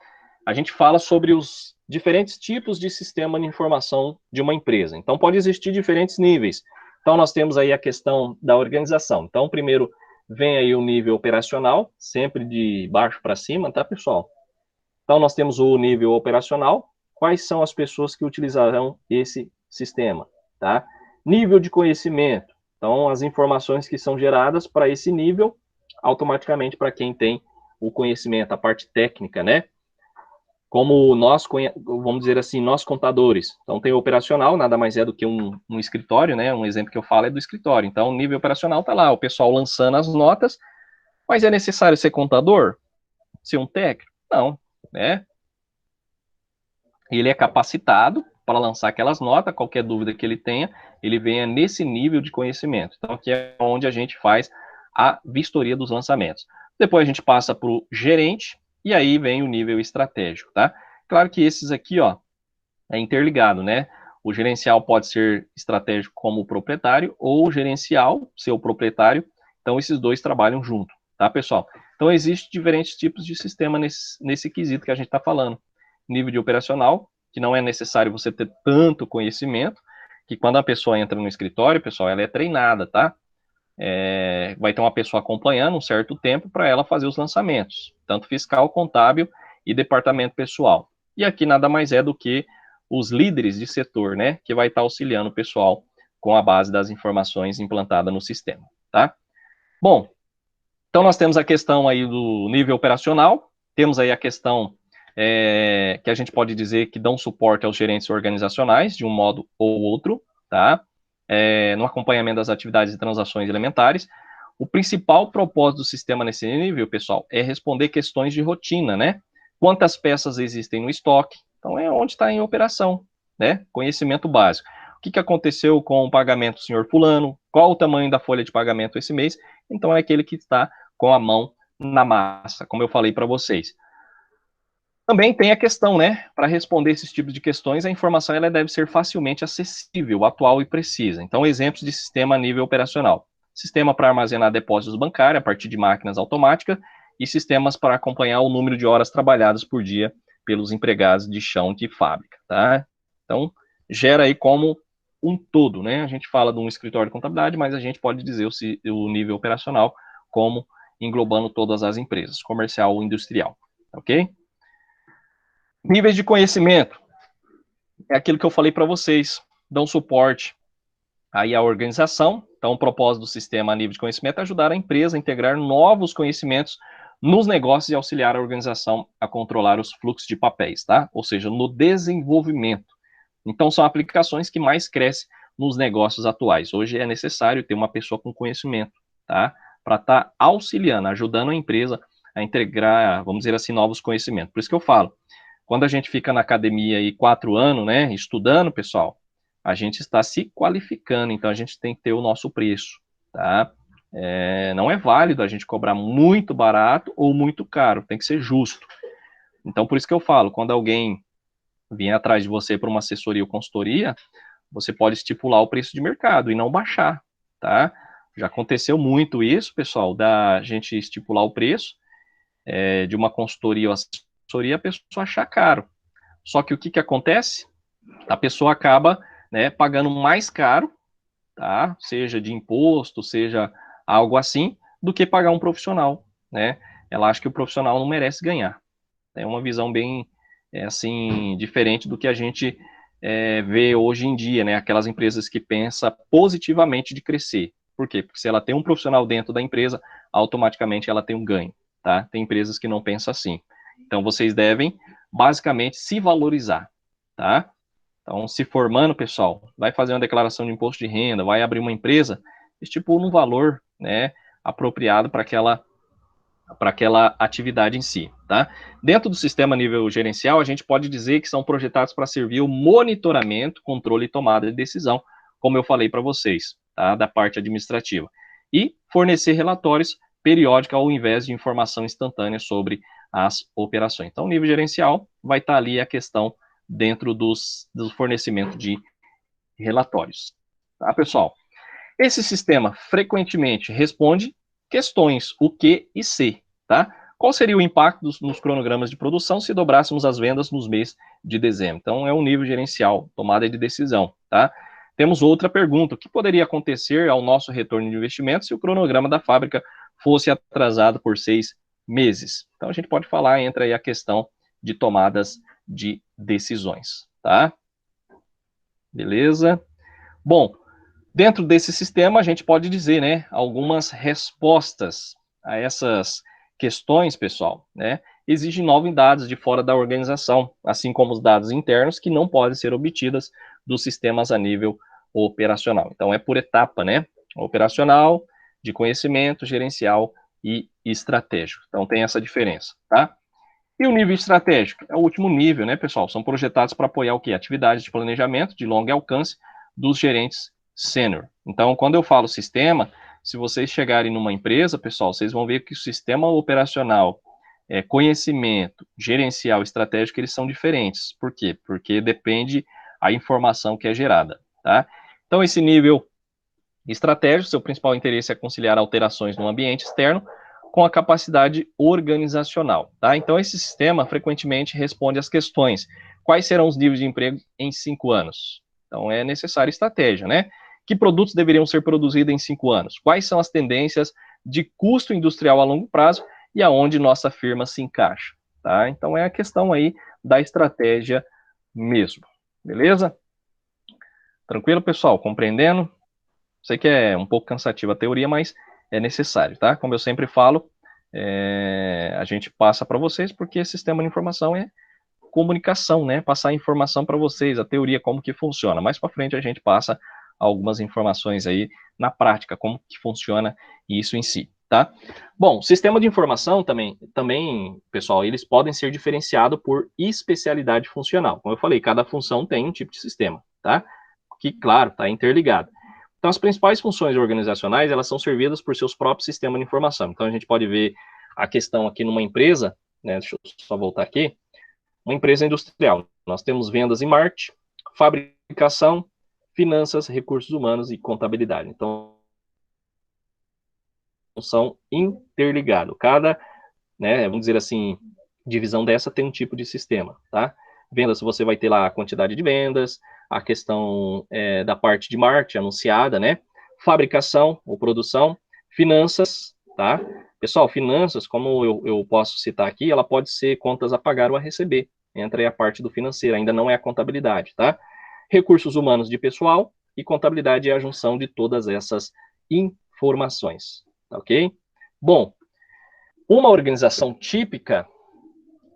a gente fala sobre os diferentes tipos de sistema de informação de uma empresa. Então, pode existir diferentes níveis. Então, nós temos aí a questão da organização. Então, primeiro vem aí o nível operacional, sempre de baixo para cima, tá, pessoal? Então, nós temos o nível operacional. Quais são as pessoas que utilizarão esse sistema, tá? Nível de conhecimento. Então, as informações que são geradas para esse nível, automaticamente para quem tem o conhecimento, a parte técnica, né? como nós, vamos dizer assim, nós contadores. Então, tem o operacional, nada mais é do que um escritório, né? Um exemplo que eu falo é do escritório. Então, o nível operacional está lá, o pessoal lançando as notas, mas é necessário ser contador? Ser um técnico? Não, né? Ele é capacitado para lançar aquelas notas, qualquer dúvida que ele tenha, ele venha nesse nível de conhecimento. Então, aqui é onde a gente faz a vistoria dos lançamentos. Depois a gente passa para o gerente, e aí vem o nível estratégico, tá? Claro que esses aqui, ó, é interligado, né? O gerencial pode ser estratégico como o proprietário, ou o gerencial, ser o proprietário. Então, esses dois trabalham junto, tá, pessoal? Então, existem diferentes tipos de sistema nesse quesito que a gente está falando. Nível de operacional, que não é necessário você ter tanto conhecimento, que quando a pessoa entra no escritório, pessoal, ela é treinada, tá? Vai ter uma pessoa acompanhando um certo tempo para ela fazer os lançamentos, tanto fiscal, contábil e departamento pessoal. E aqui nada mais é do que os líderes de setor, né, que vai estar auxiliando o pessoal com a base das informações implantada no sistema, tá? Bom, então nós temos a questão aí do nível operacional, temos aí a questão que a gente pode dizer que dão suporte aos gerentes organizacionais, de um modo ou outro, tá? No acompanhamento das atividades e transações elementares. O principal propósito do sistema nesse nível, pessoal, é responder questões de rotina, né? Quantas peças existem no estoque? Então, é onde está em operação, né? Conhecimento básico. O que aconteceu com o pagamento do senhor fulano? Qual o tamanho da folha de pagamento esse mês? Então, é aquele que está com a mão na massa, como eu falei para vocês. Também tem a questão, né? Para responder esses tipos de questões, a informação ela deve ser facilmente acessível, atual e precisa. Então, exemplos de sistema a nível operacional. Sistema para armazenar depósitos bancários a partir de máquinas automáticas e sistemas para acompanhar o número de horas trabalhadas por dia pelos empregados de chão de fábrica, tá? Então, gera aí como um todo, né? A gente fala de um escritório de contabilidade, mas a gente pode dizer o nível operacional como englobando todas as empresas, comercial ou industrial, ok? Níveis de conhecimento, é aquilo que eu falei para vocês, dão suporte aí à organização. Então, o propósito do sistema a nível de conhecimento é ajudar a empresa a integrar novos conhecimentos nos negócios e auxiliar a organização a controlar os fluxos de papéis, tá? Ou seja, no desenvolvimento. Então, são aplicações que mais crescem nos negócios atuais. Hoje é necessário ter uma pessoa com conhecimento, tá? Para estar auxiliando, ajudando a empresa a integrar, vamos dizer assim, novos conhecimentos. Por isso que eu falo, quando a gente fica na academia aí 4 anos, né, estudando, pessoal, a gente está se qualificando, então a gente tem que ter o nosso preço, tá? Não é válido a gente cobrar muito barato ou muito caro, tem que ser justo. Então, por isso que eu falo, quando alguém vier atrás de você para uma assessoria ou consultoria, você pode estipular o preço de mercado e não baixar, tá? Já aconteceu muito isso, pessoal, da gente estipular o preço de uma consultoria ou assessoria, a pessoa achar caro. Só que o que acontece? A pessoa acaba, né, pagando mais caro, tá? Seja de imposto, seja algo assim, do que pagar um profissional, né? Ela acha que o profissional não merece ganhar. É uma visão bem, assim, diferente do que a gente vê hoje em dia, né? Aquelas empresas que pensam positivamente de crescer. Por quê? Porque se ela tem um profissional dentro da empresa, automaticamente ela tem um ganho, tá? Tem empresas que não pensam assim. Então, vocês devem, basicamente, se valorizar, tá? Então, se formando, pessoal, vai fazer uma declaração de imposto de renda, vai abrir uma empresa, estipula um valor, né, apropriado para aquela atividade em si, tá? Dentro do sistema nível gerencial, a gente pode dizer que são projetados para servir o monitoramento, controle e tomada de decisão, como eu falei para vocês, tá? Da parte administrativa. E fornecer relatórios periódicos ao invés de informação instantânea sobre as operações. Então, o nível gerencial vai estar ali a questão dentro do fornecimento de relatórios. Tá, pessoal? Esse sistema frequentemente responde questões o que e se, tá? Qual seria o impacto nos cronogramas de produção se dobrássemos as vendas nos meses de dezembro? Então, é um nível gerencial, tomada de decisão, tá? Temos outra pergunta: o que poderia acontecer ao nosso retorno de investimento se o cronograma da fábrica fosse atrasado por 6 meses? Então, a gente pode falar, entra aí a questão de tomadas de decisões, tá? Beleza? Bom, dentro desse sistema, a gente pode dizer, né, algumas respostas a essas questões, pessoal, né? exigem novidades de fora da organização, assim como os dados internos que não podem ser obtidos dos sistemas a nível operacional. Então, é por etapa, né? Operacional, de conhecimento, gerencial e estratégico. Então, tem essa diferença, tá? E o nível estratégico? É o último nível, né, pessoal? São projetados para apoiar o quê? Atividades de planejamento de longo alcance dos gerentes sênior. Então, quando eu falo sistema, se vocês chegarem numa empresa, pessoal, vocês vão ver que o sistema operacional, conhecimento, gerencial, estratégico, eles são diferentes. Por quê? Porque depende a informação que é gerada, tá? Então, esse nível estratégico, seu principal interesse é conciliar alterações no ambiente externo com a capacidade organizacional, tá? Então, esse sistema frequentemente responde às questões: quais serão os níveis de emprego em 5 anos? Então, é necessária estratégia, né? Que produtos deveriam ser produzidos em 5 anos? Quais são as tendências de custo industrial a longo prazo e aonde nossa firma se encaixa, tá? Então, é a questão aí da estratégia mesmo, beleza? Tranquilo, pessoal? Compreendendo? Sei que é um pouco cansativa a teoria, mas é necessário, tá? Como eu sempre falo, a gente passa para vocês porque sistema de informação é comunicação, né? Passar informação para vocês, a teoria, como que funciona. Mais para frente a gente passa algumas informações aí na prática, como que funciona isso em si, tá? Bom, sistema de informação também, pessoal, eles podem ser diferenciados por especialidade funcional. Como eu falei, cada função tem um tipo de sistema, tá? Que, claro, está interligado. Então, as principais funções organizacionais, elas são servidas por seus próprios sistemas de informação. Então, a gente pode ver a questão aqui numa empresa, né? Deixa eu só voltar aqui. Uma empresa industrial. Nós temos vendas e marketing, fabricação, finanças, recursos humanos e contabilidade. Então, são interligados. Cada, né, vamos dizer assim, divisão dessa tem um tipo de sistema, tá? Vendas, você vai ter lá a quantidade de vendas, a questão da parte de marketing anunciada, né? Fabricação ou produção, finanças, tá? Pessoal, finanças, como eu posso citar aqui, ela pode ser contas a pagar ou a receber. Entra aí a parte do financeiro, ainda não é a contabilidade, tá? Recursos humanos de pessoal e contabilidade é a junção de todas essas informações, tá ok? Bom, uma organização típica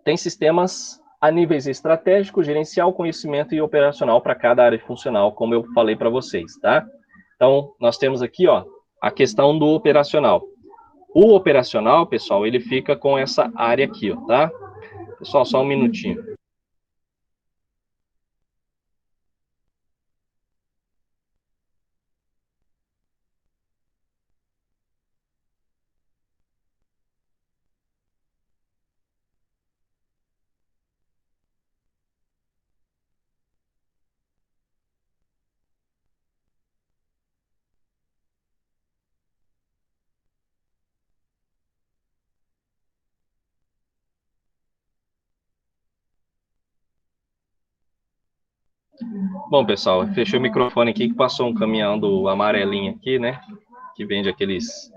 tem sistemas a níveis estratégico, gerencial, conhecimento e operacional para cada área funcional, como eu falei para vocês, tá? Então, nós temos aqui, ó, a questão do operacional. O operacional, pessoal, ele fica com essa área aqui, ó, tá? Pessoal, só um minutinho. Bom, pessoal, fechei o microfone aqui que passou um caminhão do amarelinho aqui, né? Que vende aqueles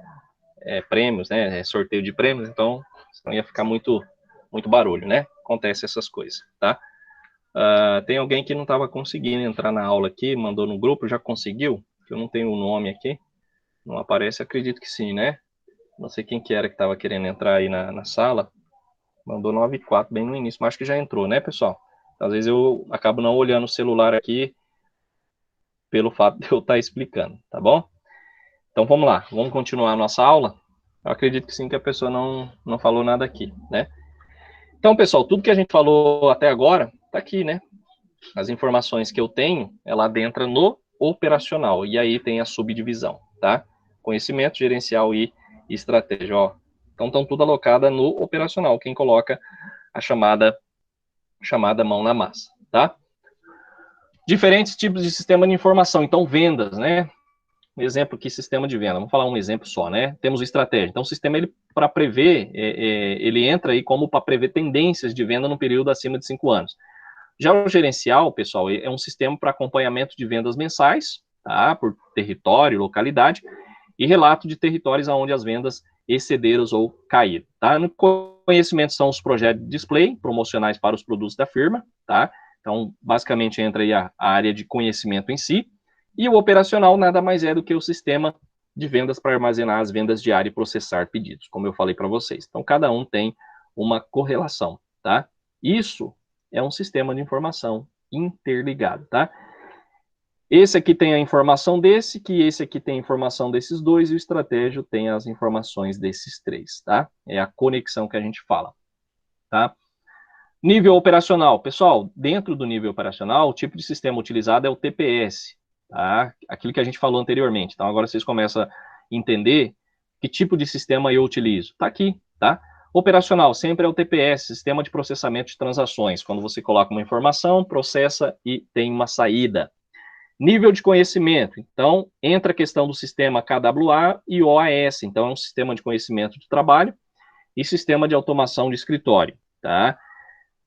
prêmios, né? Sorteio de prêmios, então senão ia ficar muito barulho, né? Acontece essas coisas, tá? Tem alguém que não estava conseguindo entrar na aula aqui, mandou no grupo, já conseguiu? Que eu não tenho o nome aqui, não aparece, acredito que sim, né? Não sei quem que era que estava querendo entrar aí na sala, mandou 94 bem no início, mas acho que já entrou, né, pessoal? Às vezes eu acabo não olhando o celular aqui pelo fato de eu estar explicando, tá bom? Então vamos lá, vamos continuar a nossa aula. Eu acredito que sim, que a pessoa não falou nada aqui, né? Então, pessoal, tudo que a gente falou até agora tá aqui, né? As informações que eu tenho, ela adentra no operacional, e aí tem a subdivisão, tá? Conhecimento, gerencial e estratégia, ó. Então, estão tudo alocada no operacional, quem coloca a chamada mão na massa, tá? Diferentes tipos de sistema de informação, então vendas, né? Um exemplo aqui, sistema de venda, vamos falar um exemplo só, né? Temos o estratégia, então o sistema, ele para prever, ele entra aí como para prever tendências de venda no período acima de 5 anos. Já o gerencial, pessoal, é um sistema para acompanhamento de vendas mensais, tá? Por território, localidade, e relato de territórios onde as vendas excederam ou caíram, tá? No conhecimento são os projetos de display promocionais para os produtos da firma, tá? Então, basicamente, entra aí a área de conhecimento em si, e o operacional nada mais é do que o sistema de vendas para armazenar as vendas diárias e processar pedidos, como eu falei para vocês. Então, cada um tem uma correlação, tá? Isso é um sistema de informação interligado, tá? Esse aqui tem a informação desse, que esse aqui tem a informação desses dois, e o Stratégio tem as informações desses três, tá? É a conexão que a gente fala, tá? Nível operacional. Pessoal, dentro do nível operacional, o tipo de sistema utilizado é o TPS, tá? Aquilo que a gente falou anteriormente. Então, agora vocês começam a entender que tipo de sistema eu utilizo. Tá aqui, tá? Operacional, sempre é o TPS, Sistema de Processamento de Transações. Quando você coloca uma informação, processa e tem uma saída. Nível de conhecimento. Então, entra a questão do sistema KWA e OAS. Então, é um sistema de conhecimento de trabalho e sistema de automação de escritório, tá?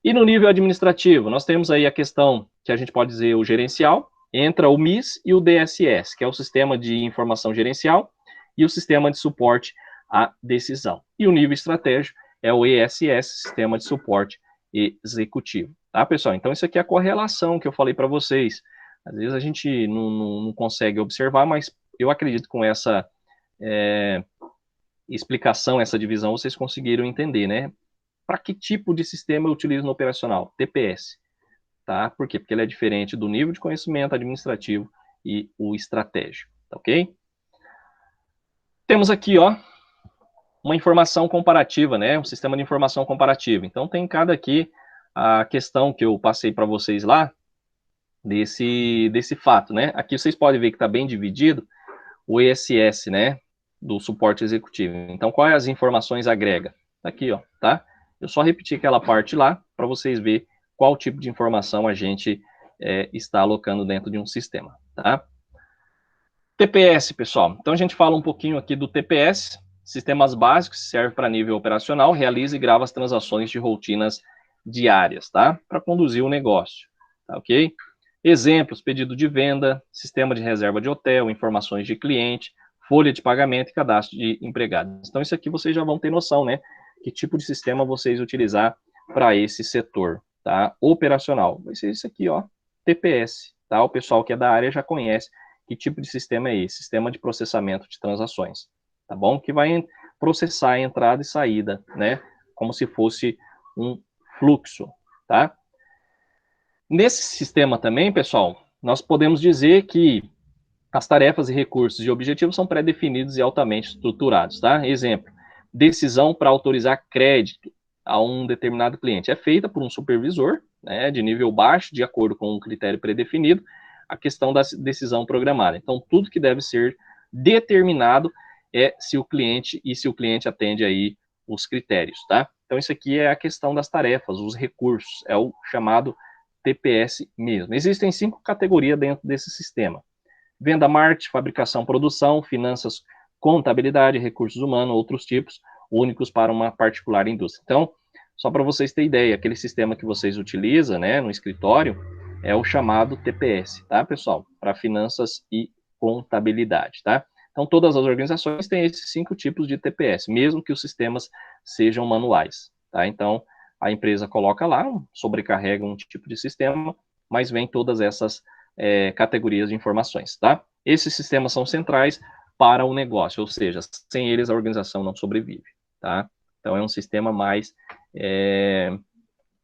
E no nível administrativo, nós temos aí a questão que a gente pode dizer o gerencial, entra o MIS e o DSS, que é o Sistema de Informação Gerencial e o Sistema de Suporte à Decisão. E o nível estratégico é o ESS, Sistema de Suporte Executivo. Tá, pessoal? Então, isso aqui é a correlação que eu falei para vocês. Às vezes a gente não consegue observar, mas eu acredito que com essa explicação, essa divisão, vocês conseguiram entender, né? Para que tipo de sistema eu utilizo no operacional? TPS. Tá? Por quê? Porque ele é diferente do nível de conhecimento administrativo e o estratégico, tá ok? Temos aqui, ó, uma informação comparativa, né? Um sistema de informação comparativa. Então, tem cada aqui a questão que eu passei para vocês lá, desse fato, né? Aqui vocês podem ver que está bem dividido o ESS, né? Do suporte executivo. Então, quais as informações agrega? Tá aqui, ó, tá? Eu só repeti aquela parte lá para vocês verem qual tipo de informação a gente está alocando dentro de um sistema, tá? TPS, pessoal. Então, a gente fala um pouquinho aqui do TPS, sistemas básicos, serve para nível operacional, realiza e grava as transações de rotinas diárias, tá? Para conduzir o negócio, tá ok? Exemplos, pedido de venda, sistema de reserva de hotel, informações de cliente, folha de pagamento e cadastro de empregados. Então, isso aqui vocês já vão ter noção, né? Que tipo de sistema vocês utilizar para esse setor, tá? Operacional. Vai ser isso aqui, ó, TPS, tá? O pessoal que é da área já conhece que tipo de sistema é esse? Sistema de processamento de transações, tá bom? Que vai processar a entrada e saída, né? Como se fosse um fluxo, tá? Nesse sistema também, pessoal, nós podemos dizer que as tarefas e recursos e objetivos são pré-definidos e altamente estruturados, tá? Exemplo, decisão para autorizar crédito a um determinado cliente é feita por um supervisor, né, de nível baixo, de acordo com um critério pré-definido, a questão da decisão programada. Então, tudo que deve ser determinado é se o cliente atende aí os critérios, tá? Então, isso aqui é a questão das tarefas, os recursos, é o chamado TPS mesmo. Existem 5 categorias dentro desse sistema: venda, marketing, fabricação, produção, finanças, contabilidade, recursos humanos, outros tipos, únicos para uma particular indústria. Então, só para vocês terem ideia, aquele sistema que vocês utilizam, né, no escritório, é o chamado TPS, tá, pessoal? Para finanças e contabilidade, tá? Então, todas as organizações têm esses 5 tipos de TPS, mesmo que os sistemas sejam manuais, tá? Então, a empresa coloca lá, sobrecarrega um tipo de sistema, mas vem todas essas categorias de informações, tá? Esses sistemas são centrais para o negócio, ou seja, sem eles a organização não sobrevive, tá? Então, é um sistema mais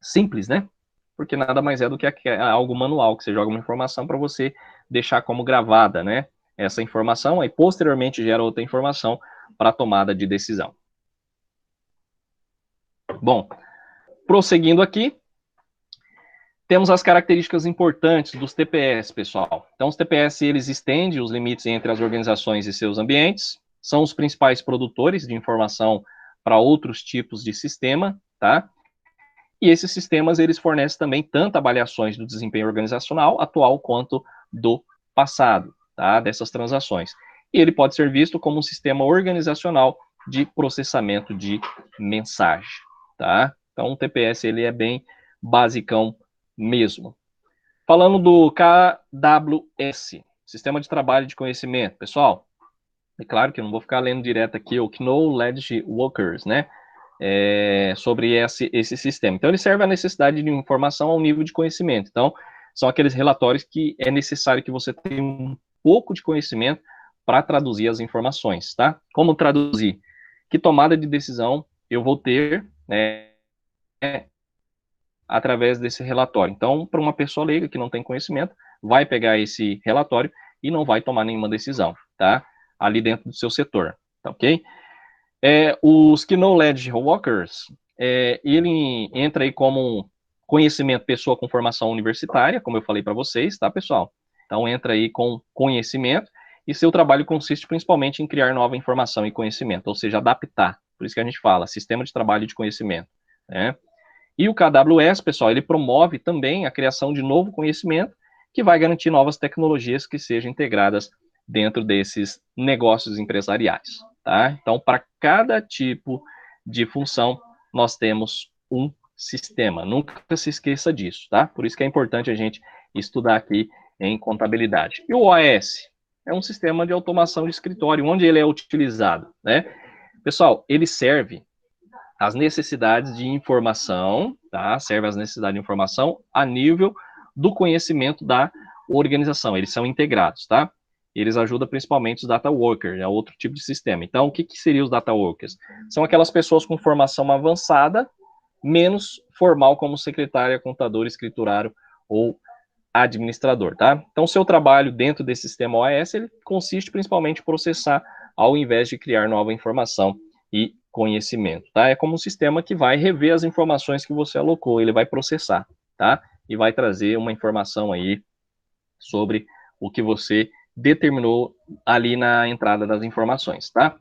simples, né? Porque nada mais é do que algo manual, que você joga uma informação para você deixar como gravada, né? Essa informação, aí posteriormente gera outra informação para a tomada de decisão. Bom, prosseguindo aqui, temos as características importantes dos TPS, pessoal. Então, os TPS, eles estendem os limites entre as organizações e seus ambientes, são os principais produtores de informação para outros tipos de sistema, tá? E esses sistemas, eles fornecem também tanto avaliações do desempenho organizacional atual quanto do passado, tá? Dessas transações. E ele pode ser visto como um sistema organizacional de processamento de mensagem, tá? Então, o TPS, ele é bem basicão mesmo. Falando do KWS, Sistema de Trabalho de Conhecimento. Pessoal, é claro que eu não vou ficar lendo direto aqui o Knowledge Workers, né? Sobre esse sistema. Então, ele serve à necessidade de informação ao nível de conhecimento. Então, são aqueles relatórios que é necessário que você tenha um pouco de conhecimento para traduzir as informações, tá? Como traduzir? Que tomada de decisão eu vou ter, né, através desse relatório. Então, para uma pessoa leiga que não tem conhecimento, vai pegar esse relatório e não vai tomar nenhuma decisão, tá? Ali dentro do seu setor, tá ok? Os Knowledge Workers, ele entra aí como conhecimento, pessoa com formação universitária, como eu falei para vocês, tá, pessoal? Então, entra aí com conhecimento, e seu trabalho consiste principalmente em criar nova informação e conhecimento, ou seja, adaptar. Por isso que a gente fala, sistema de trabalho de conhecimento, né? E o KWS, pessoal, ele promove também a criação de novo conhecimento que vai garantir novas tecnologias que sejam integradas dentro desses negócios empresariais, tá? Então, para cada tipo de função, nós temos um sistema. Nunca se esqueça disso, tá? Por isso que é importante a gente estudar aqui em contabilidade. E o OS é um sistema de automação de escritório, onde ele é utilizado, né? Pessoal, ele serve as necessidades de informação, tá? Serve às necessidades de informação a nível do conhecimento da organização. Eles são integrados, tá? Eles ajudam principalmente os data workers, é outro tipo de sistema. Então, o que seriam os data workers? São aquelas pessoas com formação avançada, menos formal, como secretária, contador, escriturário ou administrador, tá? Então, seu trabalho dentro desse sistema OAS, ele consiste principalmente em processar, ao invés de criar nova informação e conhecimento, tá? É como um sistema que vai rever as informações que você alocou, ele vai processar, tá? E vai trazer uma informação aí sobre o que você determinou ali na entrada das informações, tá?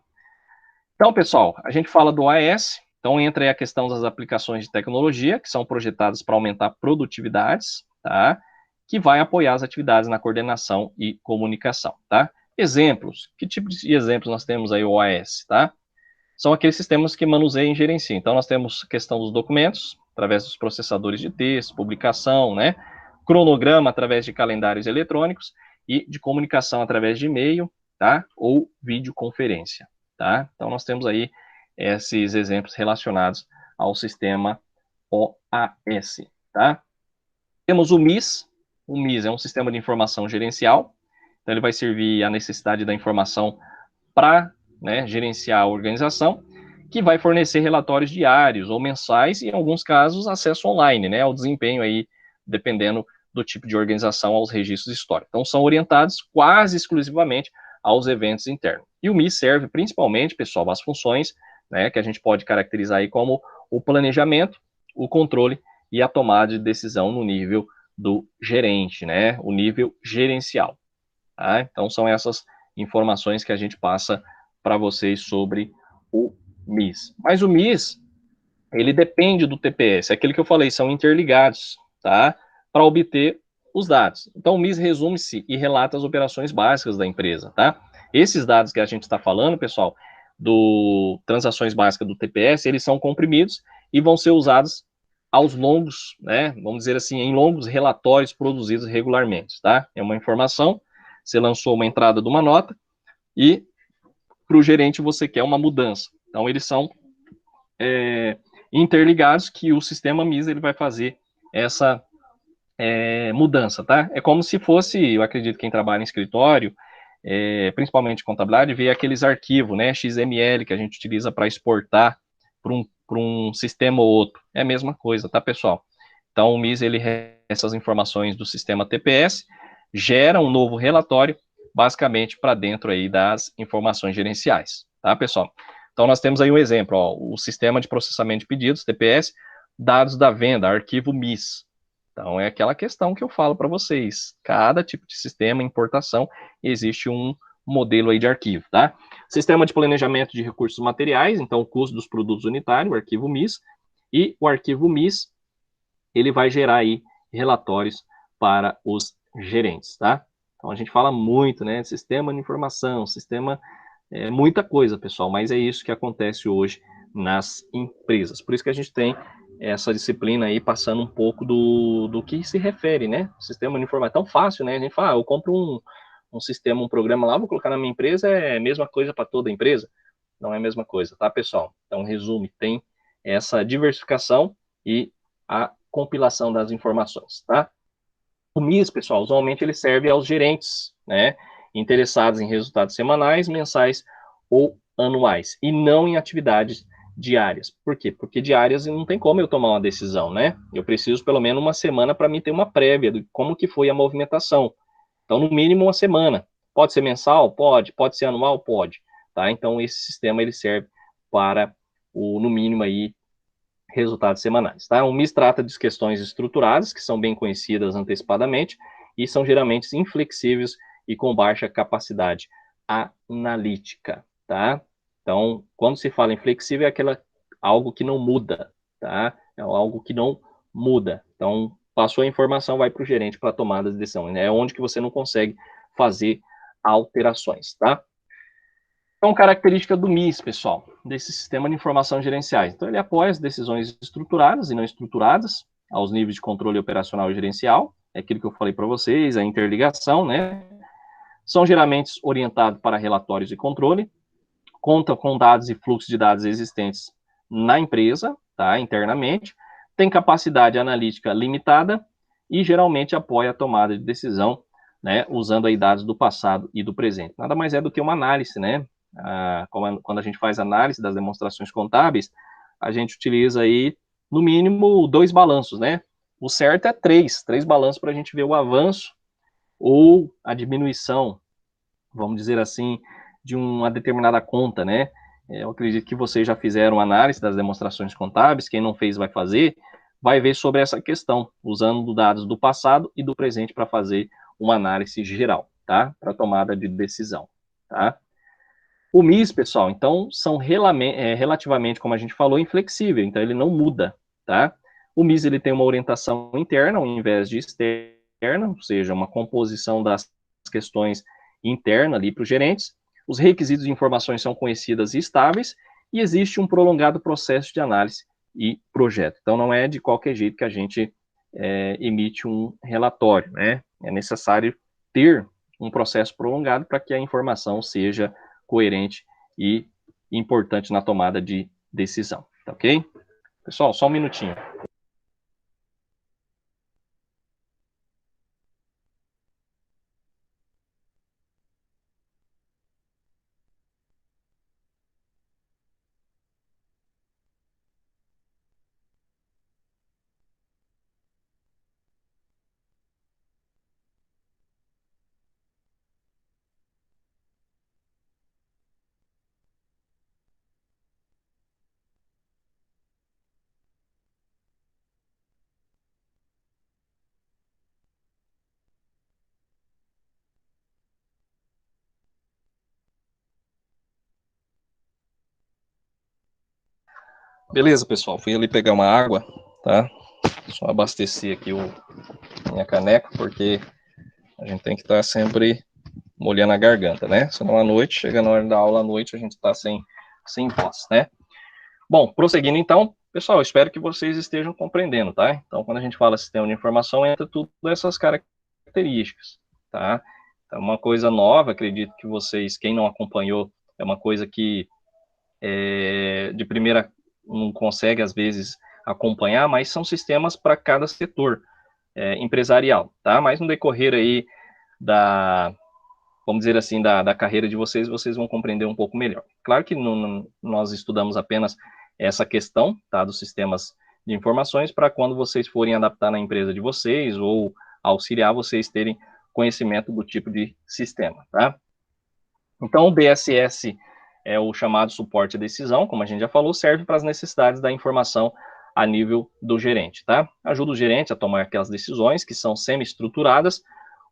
Então, pessoal, a gente fala do OAS, então entra aí a questão das aplicações de tecnologia, que são projetadas para aumentar produtividades, tá? Que vai apoiar as atividades na coordenação e comunicação, tá? Exemplos, que tipo de exemplos nós temos aí o OAS, tá? São aqueles sistemas que manuseiam e gerenciam. Então, nós temos a questão dos documentos, através dos processadores de texto, publicação, né? Cronograma, através de calendários eletrônicos, e de comunicação através de e-mail, tá? Ou videoconferência, tá? Então, nós temos aí esses exemplos relacionados ao sistema OAS, tá? Temos o MIS. O MIS é um sistema de informação gerencial. Então, ele vai servir à necessidade da informação para, né, gerenciar a organização, que vai fornecer relatórios diários ou mensais e, em alguns casos, acesso online, né, ao desempenho aí, dependendo do tipo de organização, aos registros históricos. Então, são orientados quase exclusivamente aos eventos internos. E o MIS serve principalmente, pessoal, às funções, né, que a gente pode caracterizar aí como o planejamento, o controle e a tomada de decisão no nível do gerente, né, o nível gerencial. Tá? Então, são essas informações que a gente passa para vocês sobre o MIS. Mas o MIS, ele depende do TPS, é aquele que eu falei, são interligados, tá? Para obter os dados. Então, o MIS resume-se e relata as operações básicas da empresa, tá? Esses dados que a gente está falando, pessoal, do transações básicas do TPS, eles são comprimidos e vão ser usados aos longos, né? Vamos dizer assim, em longos relatórios produzidos regularmente, tá? É uma informação, você lançou uma entrada de uma nota e para o gerente você quer uma mudança. Então, eles são interligados que o sistema MIS ele vai fazer essa mudança, tá? É como se fosse, eu acredito, quem trabalha em escritório, principalmente contabilidade, vê aqueles arquivos, né, XML, que a gente utiliza para exportar para um sistema ou outro. É a mesma coisa, tá, pessoal? Então, o MIS, ele essas informações do sistema TPS, gera um novo relatório, basicamente para dentro aí das informações gerenciais, tá, pessoal? Então, nós temos aí um exemplo, ó, o sistema de processamento de pedidos, TPS, dados da venda, arquivo MIS. Então, é aquela questão que eu falo para vocês. Cada tipo de sistema, importação, existe um modelo aí de arquivo, tá? Sistema de planejamento de recursos materiais, então, o custo dos produtos unitários, o arquivo MIS, e o arquivo MIS, ele vai gerar aí relatórios para os gerentes, tá? Então, a gente fala muito, né, de sistema de informação, sistema, muita coisa, pessoal, mas é isso que acontece hoje nas empresas. Por isso que a gente tem essa disciplina aí passando um pouco do que se refere, né? Sistema de informação é tão fácil, né? A gente fala, eu compro um sistema, um programa lá, vou colocar na minha empresa, é a mesma coisa para toda a empresa? Não é a mesma coisa, tá, pessoal? Então, resume, tem essa diversificação e a compilação das informações, tá? O MIS, pessoal, usualmente ele serve aos gerentes, né? Interessados em resultados semanais, mensais ou anuais, e não em atividades diárias. Por quê? Porque diárias não tem como eu tomar uma decisão, né? Eu preciso pelo menos uma semana para mim ter uma prévia de como que foi a movimentação. Então, no mínimo uma semana. Pode ser mensal? Pode. Pode ser anual? Pode. Tá? Então, esse sistema ele serve para, no mínimo, aí, resultados semanais. Tá? O MIS trata de questões estruturadas, que são bem conhecidas antecipadamente, e são geralmente inflexíveis e com baixa capacidade analítica. Tá? Então, quando se fala inflexível, é algo que não muda. Tá? É algo que não muda. Então, passou a informação, vai para o gerente para tomada de decisão. É onde que você não consegue fazer alterações. Tá? Então, característica do MIS, pessoal, desse sistema de informação gerenciais. Então, ele apoia as decisões estruturadas e não estruturadas, aos níveis de controle operacional e gerencial, é aquilo que eu falei para vocês, a interligação, né? São geralmente orientados para relatórios de controle, conta com dados e fluxos de dados existentes na empresa, tá, internamente, tem capacidade analítica limitada e geralmente apoia a tomada de decisão, né, usando aí dados do passado e do presente. Nada mais é do que uma análise, né? Quando a gente faz análise das demonstrações contábeis, a gente utiliza aí, no mínimo, 2 balanços, né? O certo é 3 balanços para a gente ver o avanço ou a diminuição, vamos dizer assim, de uma determinada conta, né? Eu acredito que vocês já fizeram análise das demonstrações contábeis, quem não fez vai fazer, vai ver sobre essa questão, usando dados do passado e do presente para fazer uma análise geral, tá? Para tomada de decisão, tá? O MIS, pessoal, então, são relativamente, como a gente falou, inflexível, então ele não muda, tá? O MIS, ele tem uma orientação interna ao invés de externa, ou seja, uma composição das questões interna ali para os gerentes, os requisitos de informações são conhecidas e estáveis, e existe um prolongado processo de análise e projeto. Então, não é de qualquer jeito que a gente emite um relatório, né? É necessário ter um processo prolongado para que a informação seja coerente e importante na tomada de decisão, tá ok? Pessoal, só um minutinho. Beleza, pessoal, fui ali pegar uma água, tá? Só abastecer aqui minha caneca, porque a gente tem que estar sempre molhando a garganta, né? Senão à noite, chega na hora da aula à noite, a gente está sem voz, né? Bom, prosseguindo então, pessoal, espero que vocês estejam compreendendo, tá? Então, quando a gente fala sistema de informação, entra tudo essas características, tá? Então, uma coisa nova, acredito que vocês, quem não acompanhou, é uma coisa que de primeira não consegue, às vezes, acompanhar, mas são sistemas para cada setor empresarial, tá? Mas no decorrer aí vamos dizer assim, da carreira de vocês, vocês vão compreender um pouco melhor. Claro que nós estudamos apenas essa questão, tá, dos sistemas de informações, para quando vocês forem adaptar na empresa de vocês, ou auxiliar vocês terem conhecimento do tipo de sistema, tá? Então, o BSS é o chamado suporte à decisão, como a gente já falou, serve para as necessidades da informação a nível do gerente, tá? Ajuda o gerente a tomar aquelas decisões que são semi-estruturadas,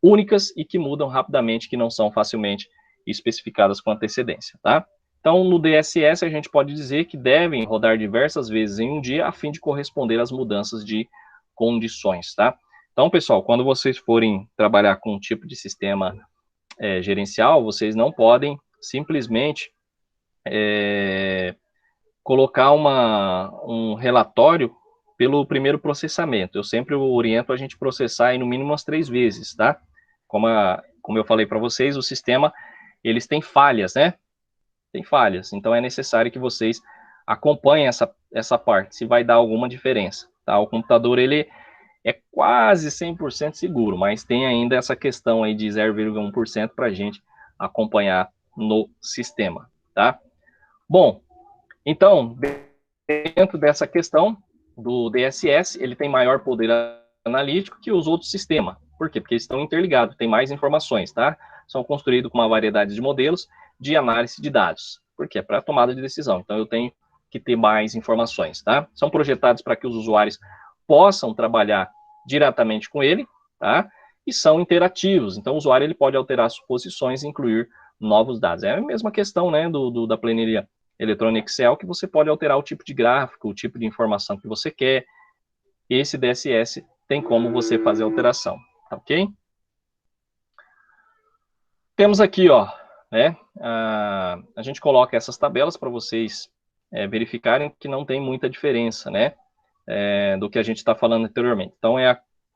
únicas e que mudam rapidamente, que não são facilmente especificadas com antecedência, tá? Então, no DSS, a gente pode dizer que devem rodar diversas vezes em um dia a fim de corresponder às mudanças de condições, tá? Então, pessoal, quando vocês forem trabalhar com um tipo de sistema gerencial, vocês não podem simplesmente colocar um relatório pelo primeiro processamento. Eu sempre oriento a gente processar aí no mínimo umas 3 vezes, tá? Como eu falei para vocês, o sistema, eles têm falhas, né? Tem falhas, então é necessário que vocês acompanhem essa parte, se vai dar alguma diferença, tá? O computador, ele é quase 100% seguro, mas tem ainda essa questão aí de 0,1% para a gente acompanhar no sistema, tá? Bom, então, dentro dessa questão do DSS, ele tem maior poder analítico que os outros sistemas. Por quê? Porque eles estão interligados, tem mais informações, tá? São construídos com uma variedade de modelos de análise de dados. Por quê? Para tomada de decisão. Então, eu tenho que ter mais informações, tá? São projetados para que os usuários possam trabalhar diretamente com ele, tá? E são interativos. Então, o usuário ele pode alterar suposições e incluir novos dados. É a mesma questão, né, da planilha eletrônica Excel, que você pode alterar o tipo de gráfico, o tipo de informação que você quer. Esse DSS tem como você fazer alteração, tá ok? Temos aqui, ó, né, a gente coloca essas tabelas para vocês verificarem que não tem muita diferença, né, do que a gente está falando anteriormente. Então,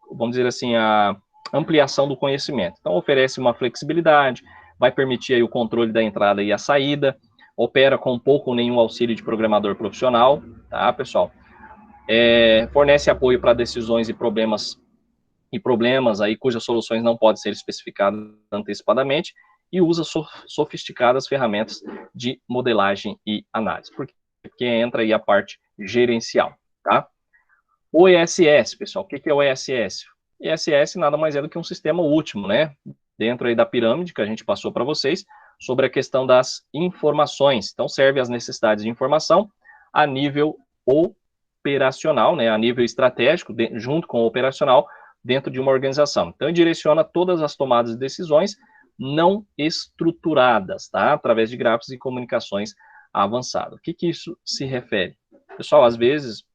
vamos dizer assim, a ampliação do conhecimento. Então, oferece uma flexibilidade, vai permitir aí o controle da entrada e a saída, opera com pouco ou nenhum auxílio de programador profissional, tá, pessoal? Fornece apoio para decisões e problemas aí cujas soluções não podem ser especificadas antecipadamente, e usa sofisticadas ferramentas de modelagem e análise, porque entra aí a parte gerencial, tá? O ESS, pessoal, o que é o ESS? ESS nada mais é do que um sistema último, né? Dentro aí da pirâmide que a gente passou para vocês, sobre a questão das informações. Então, serve às necessidades de informação a nível operacional, né? A nível estratégico, junto com o operacional, dentro de uma organização. Então, ele direciona todas as tomadas de decisões não estruturadas, tá? Através de gráficos e comunicações avançadas. O que isso se refere? Pessoal, às vezes,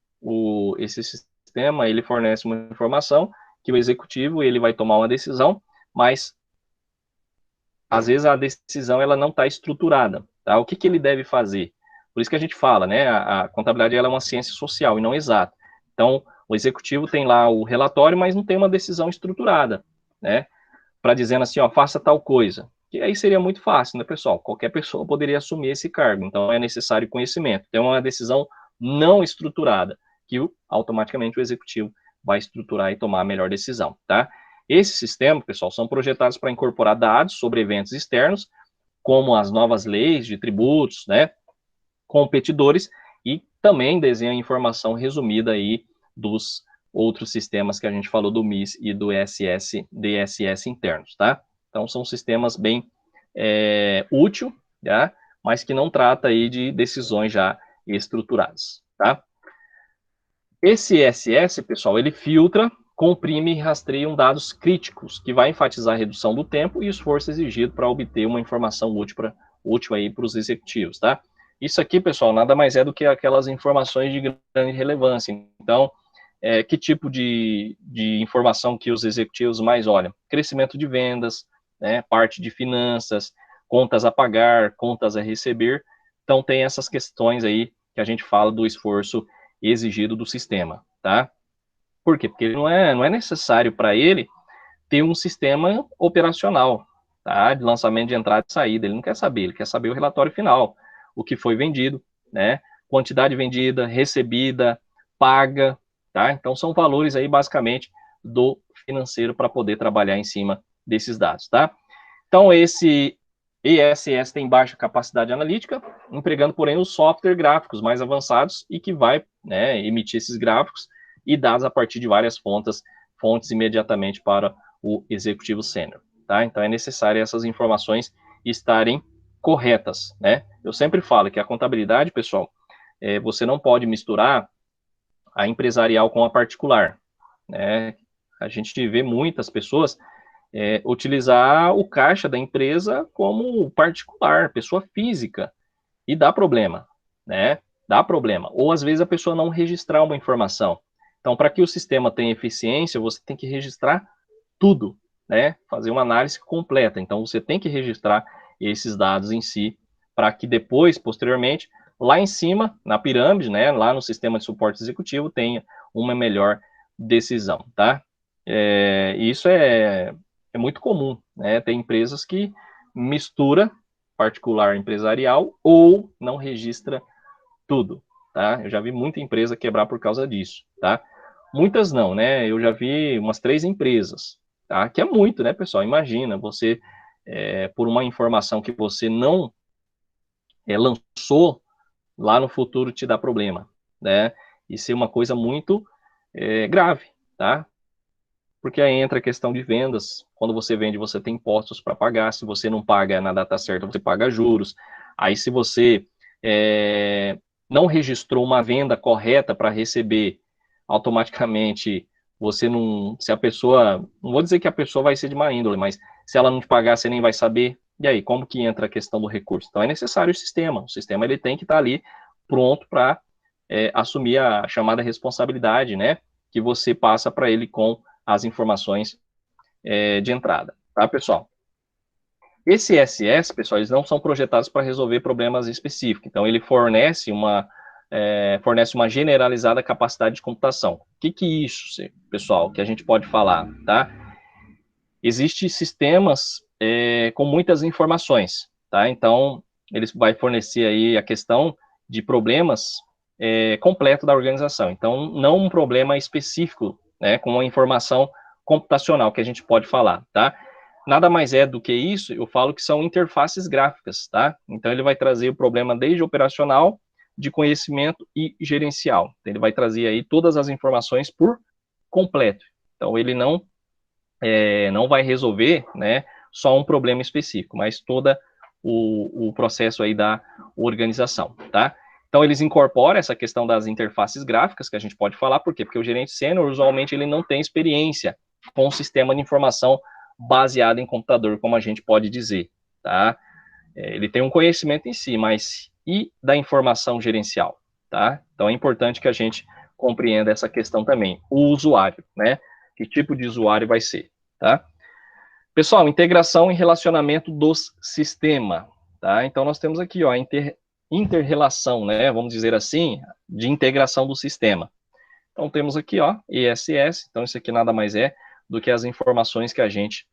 esse sistema, ele fornece uma informação que o executivo, ele vai tomar uma decisão, mas, às vezes, a decisão, ela não está estruturada, tá? O que ele deve fazer? Por isso que a gente fala, né? A contabilidade, ela é uma ciência social e não exata. Então, o executivo tem lá o relatório, mas não tem uma decisão estruturada, né? Para dizendo assim, ó, faça tal coisa. Que aí seria muito fácil, né, pessoal? Qualquer pessoa poderia assumir esse cargo. Então, é necessário conhecimento. Tem uma decisão não estruturada, que automaticamente o executivo vai estruturar e tomar a melhor decisão, tá? Esse sistema, pessoal, são projetados para incorporar dados sobre eventos externos, como as novas leis de tributos, né, competidores, e também desenha informação resumida aí dos outros sistemas que a gente falou do MIS e do DSS internos, tá? Então, são sistemas bem útil, tá? Mas que não trata aí de decisões já estruturadas, tá? Esse ESS, pessoal, ele filtra, comprime e rastreia dados críticos, que vai enfatizar a redução do tempo e esforço exigido para obter uma informação útil aí para os executivos, tá? Isso aqui, pessoal, nada mais é do que aquelas informações de grande relevância. Então, que tipo de informação que os executivos mais olham? Crescimento de vendas, né, parte de finanças, contas a pagar, contas a receber. Então, tem essas questões aí que a gente fala do esforço exigido do sistema, tá? Por quê? Porque não é necessário para ele ter um sistema operacional, tá? De lançamento de entrada e saída. Ele não quer saber, ele quer saber o relatório final, o que foi vendido, né? Quantidade vendida, recebida, paga, tá? Então, são valores aí, basicamente, do financeiro para poder trabalhar em cima desses dados, tá? Então, esse ESS tem baixa capacidade analítica, empregando, porém, os software gráficos mais avançados e que vai, né, emitir esses gráficos e dados a partir de várias fontes imediatamente para o executivo sênior, tá? Então, é necessário essas informações estarem corretas, né? Eu sempre falo que a contabilidade, pessoal, você não pode misturar a empresarial com a particular, né? A gente vê muitas pessoas utilizar o caixa da empresa como particular, pessoa física, e dá problema, né? Dá problema. Ou às vezes a pessoa não registrar uma informação. Então, para que o sistema tenha eficiência, você tem que registrar tudo, né? Fazer uma análise completa. Então, você tem que registrar esses dados em si, para que depois, posteriormente, lá em cima, na pirâmide, né? Lá no sistema de suporte executivo, tenha uma melhor decisão, tá? Isso é muito comum, né? Tem empresas que mistura particular empresarial ou não registra tudo, tá? Eu já vi muita empresa quebrar por causa disso, tá? Muitas não, né? Eu já vi umas 3 empresas, tá? Que é muito, né, pessoal? Imagina, você, por uma informação que você não lançou, lá no futuro te dá problema, né, e ser uma coisa muito grave, tá? Porque aí entra a questão de vendas. Quando você vende, você tem impostos para pagar. Se você não paga na data certa, você paga juros. Aí, se você não registrou uma venda correta para receber, automaticamente, você não... Se a pessoa... Não vou dizer que a pessoa vai ser de má índole, mas se ela não te pagar, você nem vai saber. E aí, como que entra a questão do recurso? Então, é necessário o sistema. O sistema ele tem que estar ali pronto para assumir a chamada responsabilidade, né? Que você passa para ele com as informações de entrada, tá, pessoal? Esse SS, pessoal, eles não são projetados para resolver problemas específicos, então ele fornece uma generalizada capacidade de computação. O que é isso, pessoal, que a gente pode falar, tá? Existem sistemas com muitas informações, tá? Então, ele vai fornecer aí a questão de problemas completo da organização. Então, não um problema específico, né, com uma informação computacional que a gente pode falar, tá? Nada mais é do que isso, eu falo que são interfaces gráficas, tá? Então, ele vai trazer o problema desde operacional, de conhecimento e gerencial. Então, ele vai trazer aí todas as informações por completo. Então, ele não vai resolver, né, só um problema específico, mas todo o processo aí da organização, tá? Então, eles incorporam essa questão das interfaces gráficas, que a gente pode falar, por quê? Porque o gerente sênior, usualmente, ele não tem experiência com o sistema de informação baseado em computador, como a gente pode dizer, tá? Ele tem um conhecimento em si, mas e da informação gerencial, tá? Então, é importante que a gente compreenda essa questão também. O usuário, né? Que tipo de usuário vai ser, tá? Pessoal, integração e relacionamento dos sistemas, tá? Então, nós temos aqui, ó, inter-relação, né? Vamos dizer assim, de integração do sistema. Então, temos aqui, ó, ESS. Então, isso aqui nada mais é do que as informações que a gente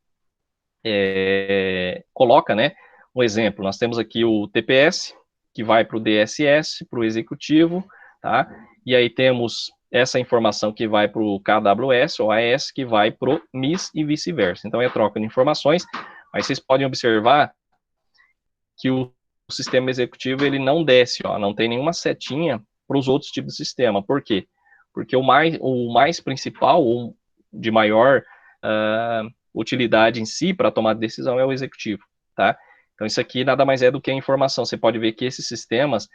coloca, né? Um exemplo, nós temos aqui o TPS, que vai para o DSS, para o executivo, tá? E aí temos essa informação que vai para o KWS ou AS, que vai para o MIS e vice-versa. Então, é troca de informações, mas vocês podem observar que o sistema executivo, ele não desce, ó, não tem nenhuma setinha para os outros tipos de sistema. Por quê? Porque o mais principal, o de maior utilidade em si para tomar decisão é o executivo, tá? Então, isso aqui nada mais é do que a informação. Você pode ver que esses sistemas,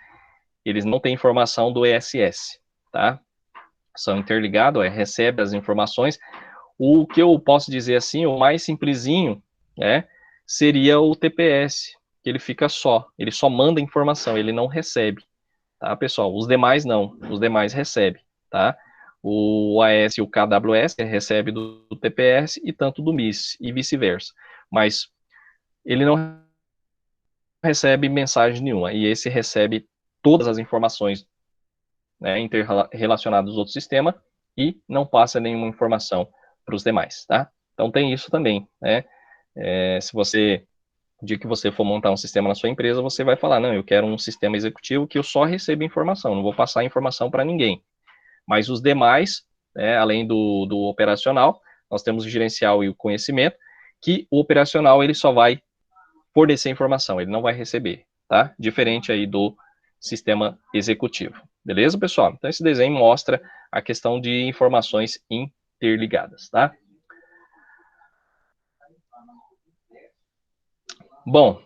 eles não têm informação do ESS, tá? São interligados, recebe as informações. O que eu posso dizer assim, o mais simplesinho, né, seria o TPS, que ele fica só, ele só manda informação, ele não recebe, tá, pessoal? Os demais não, os demais recebem, tá? O AS e o KWS recebe do TPS e tanto do MIS, e vice-versa. Mas ele não recebe mensagem nenhuma, e esse recebe todas as informações, né, interrelacionadas aos outros sistemas, e não passa nenhuma informação para os demais, tá? Então tem isso também, né? Se você, no dia que você for montar um sistema na sua empresa, você vai falar, não, eu quero um sistema executivo que eu só receba informação, não vou passar informação para ninguém. Mas os demais, né, além do operacional, nós temos o gerencial e o conhecimento, que o operacional ele só vai fornecer informação, ele não vai receber, tá? Diferente aí do sistema executivo. Beleza, pessoal? Então, esse desenho mostra a questão de informações interligadas, tá? Bom,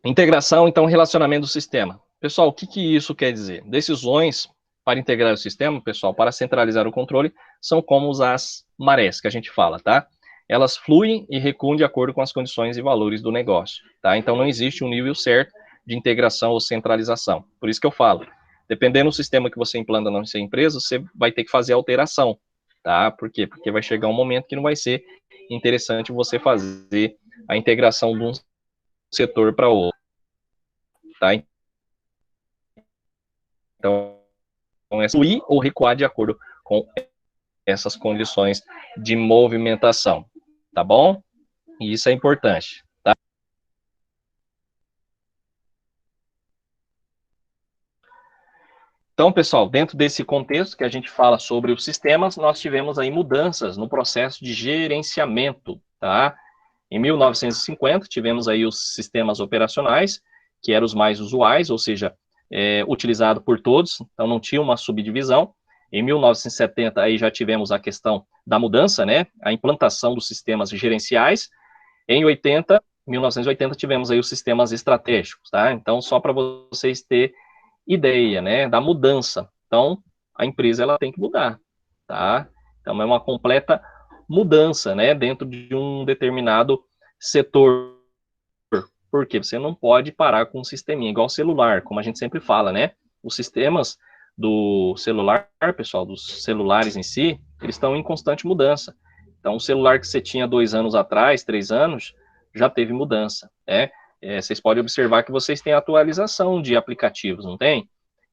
integração, então, relacionamento do sistema. Pessoal, o que isso quer dizer? Decisões para integrar o sistema, pessoal, para centralizar o controle, são como as marés que a gente fala, tá? Elas fluem e recuam de acordo com as condições e valores do negócio, tá? Então, não existe um nível certo de integração ou centralização. Por isso que eu falo, dependendo do sistema que você implanta na sua empresa, você vai ter que fazer alteração, tá? Por quê? Porque vai chegar um momento que não vai ser interessante você fazer a integração de um setor para outro, tá? Então, é fluir ou recuar de acordo com essas condições de movimentação, tá bom? E isso é importante, tá? Então, pessoal, dentro desse contexto que a gente fala sobre os sistemas, nós tivemos aí mudanças no processo de gerenciamento, tá? Em 1950, tivemos aí os sistemas operacionais, que eram os mais usuais, ou seja, utilizado por todos, então não tinha uma subdivisão. Em 1970, aí já tivemos a questão da mudança, né, a implantação dos sistemas gerenciais. Em 1980, tivemos aí os sistemas estratégicos, tá? Então, só para vocês terem ideia, né, da mudança. Então, a empresa, ela tem que mudar, tá? Então, é uma completa mudança, né, dentro de um determinado setor. Porque você não pode parar com um sisteminha, igual celular, como a gente sempre fala, né? Os sistemas do celular, pessoal, dos celulares em si, eles estão em constante mudança. Então, o celular que você tinha 2 anos atrás, 3 anos, já teve mudança, né? Vocês podem observar que vocês têm atualização de aplicativos, não tem?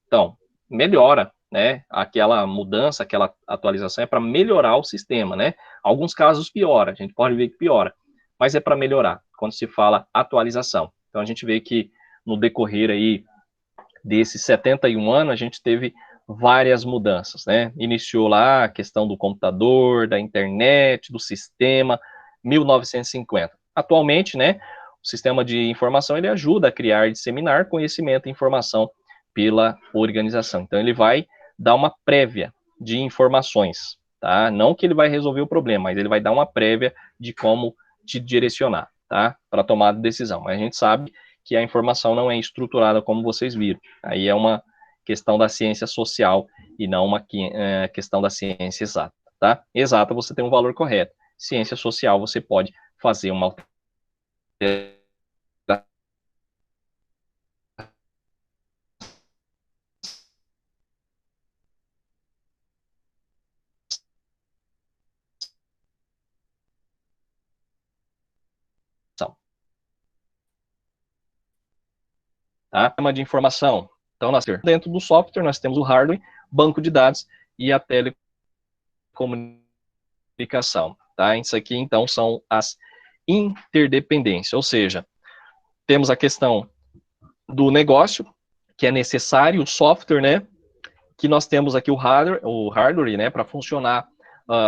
Então, melhora, né? Aquela mudança, aquela atualização é para melhorar o sistema, né? Alguns casos piora, a gente pode ver que piora, mas é para melhorar, quando se fala atualização. Então, a gente vê que no decorrer aí desses 71 anos, a gente teve várias mudanças, né? Iniciou lá a questão do computador, da internet, do sistema, 1950. Atualmente, né, o sistema de informação, ele ajuda a criar e disseminar conhecimento e informação pela organização. Então, ele vai dar uma prévia de informações, tá? Não que ele vai resolver o problema, mas ele vai dar uma prévia de como te direcionar, tá? Para tomar decisão. Mas a gente sabe que a informação não é estruturada como vocês viram. Aí é uma questão da ciência social e não uma questão da ciência exata, tá? Exata você tem um valor correto. Ciência social você pode fazer uma alteração. Tá? Sistema de informação. Então, dentro do software, nós temos o hardware, banco de dados e a telecomunicação. Tá? Isso aqui, então, são as interdependências, ou seja, temos a questão do negócio, que é necessário, o software, né? Que nós temos aqui o hardware, né? Para funcionar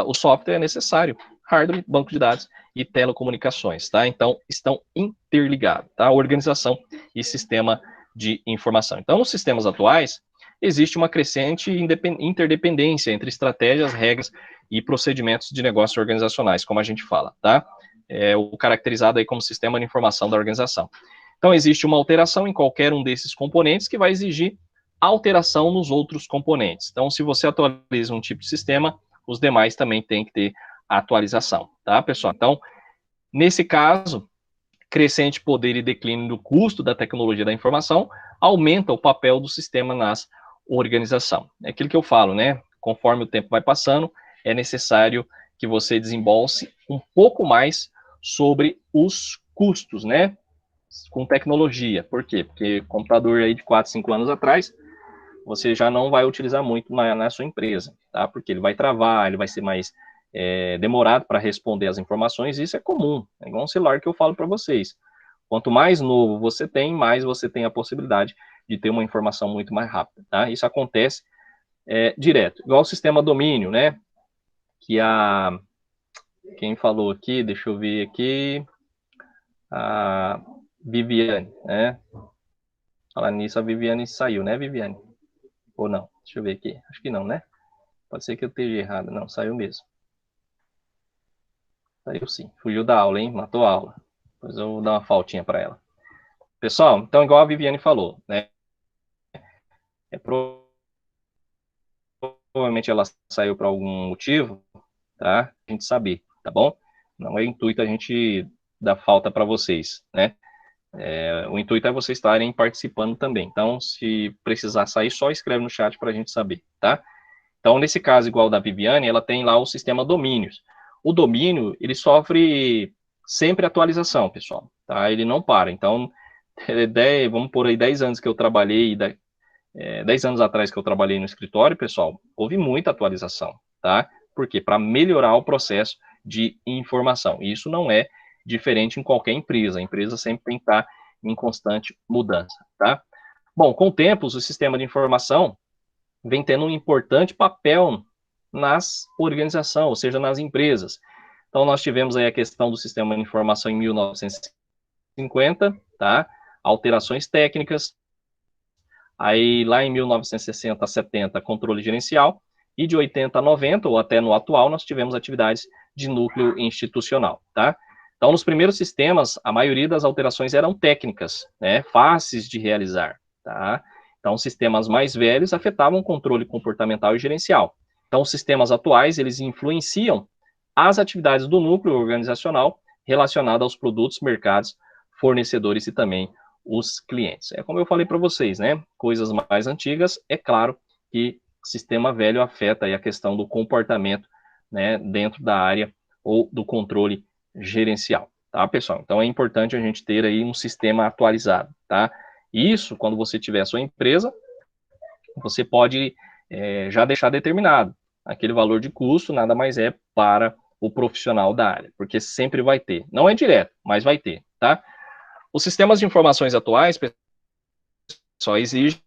o software é necessário. Hardware, banco de dados e telecomunicações, tá? Então, estão interligados, tá? Organização e sistema de informação. Então, nos sistemas atuais, existe uma crescente interdependência entre estratégias, regras e procedimentos de negócios organizacionais, como a gente fala, tá? O caracterizado aí como sistema de informação da organização. Então, existe uma alteração em qualquer um desses componentes que vai exigir alteração nos outros componentes. Então, se você atualiza um tipo de sistema, os demais também têm que ter atualização, tá, pessoal? Então, nesse caso, crescente poder e declínio do custo da tecnologia da informação aumenta o papel do sistema nas organização. É aquilo que eu falo, né? Conforme o tempo vai passando, é necessário que você desembolse um pouco mais sobre os custos, né? Com tecnologia. Por quê? Porque computador aí de 4, 5 anos atrás, você já não vai utilizar muito na sua empresa, tá? Porque ele vai travar, ele vai ser mais demorado para responder as informações, e isso é comum, é igual um celular que eu falo para vocês. Quanto mais novo você tem, mais você tem a possibilidade de ter uma informação muito mais rápida, tá? Isso acontece direto, igual o sistema domínio, né? Que quem falou aqui, deixa eu ver aqui, a Viviane, né? Falando nisso, a Viviane saiu, né, Viviane? Ou não? Deixa eu ver aqui. Acho que não, né? Pode ser que eu esteja errado. Não, saiu mesmo. Saiu sim. Fugiu da aula, hein? Matou a aula. Depois eu vou dar uma faltinha para ela. Pessoal, então, igual a Viviane falou, né? Provavelmente ela saiu por algum motivo, tá? A gente saber, tá bom? Não é intuito a gente dar falta para vocês, né? O intuito é vocês estarem participando também. Então, se precisar sair, só escreve no chat para a gente saber, tá? Então, nesse caso, igual da Viviane, ela tem lá o sistema domínios. O domínio, ele sofre sempre atualização, pessoal, tá? Ele não para. Então, vamos por aí 10 anos que eu trabalhei, 10 anos atrás que eu trabalhei no escritório, pessoal, houve muita atualização, tá? Por quê? Para melhorar o processo de informação. E isso não é diferente em qualquer empresa. A empresa sempre tem que estar em constante mudança, tá? Bom, com o tempo, o sistema de informação vem tendo um importante papel nas organizações, ou seja, nas empresas. Então, nós tivemos aí a questão do sistema de informação em 1950, tá? Alterações técnicas, Aí, lá em 1960 a 70, controle gerencial, e de 80 a 90, ou até no atual, nós tivemos atividades de núcleo institucional, tá? Então, nos primeiros sistemas, a maioria das alterações eram técnicas, né, fáceis de realizar, tá? Então, sistemas mais velhos afetavam o controle comportamental e gerencial. Então, os sistemas atuais, eles influenciam as atividades do núcleo organizacional relacionado aos produtos, mercados, fornecedores e também os clientes. É como eu falei para vocês, né? Coisas mais antigas, é claro que sistema velho afeta aí a questão do comportamento, né, dentro da área ou do controle gerencial, tá, pessoal? Então é importante a gente ter aí um sistema atualizado, tá? Isso, quando você tiver a sua empresa, você pode já deixar determinado. Aquele valor de custo nada mais é para o profissional da área, porque sempre vai ter. Não é direto, mas vai ter, tá? Os sistemas de informações atuais, pessoal, exigem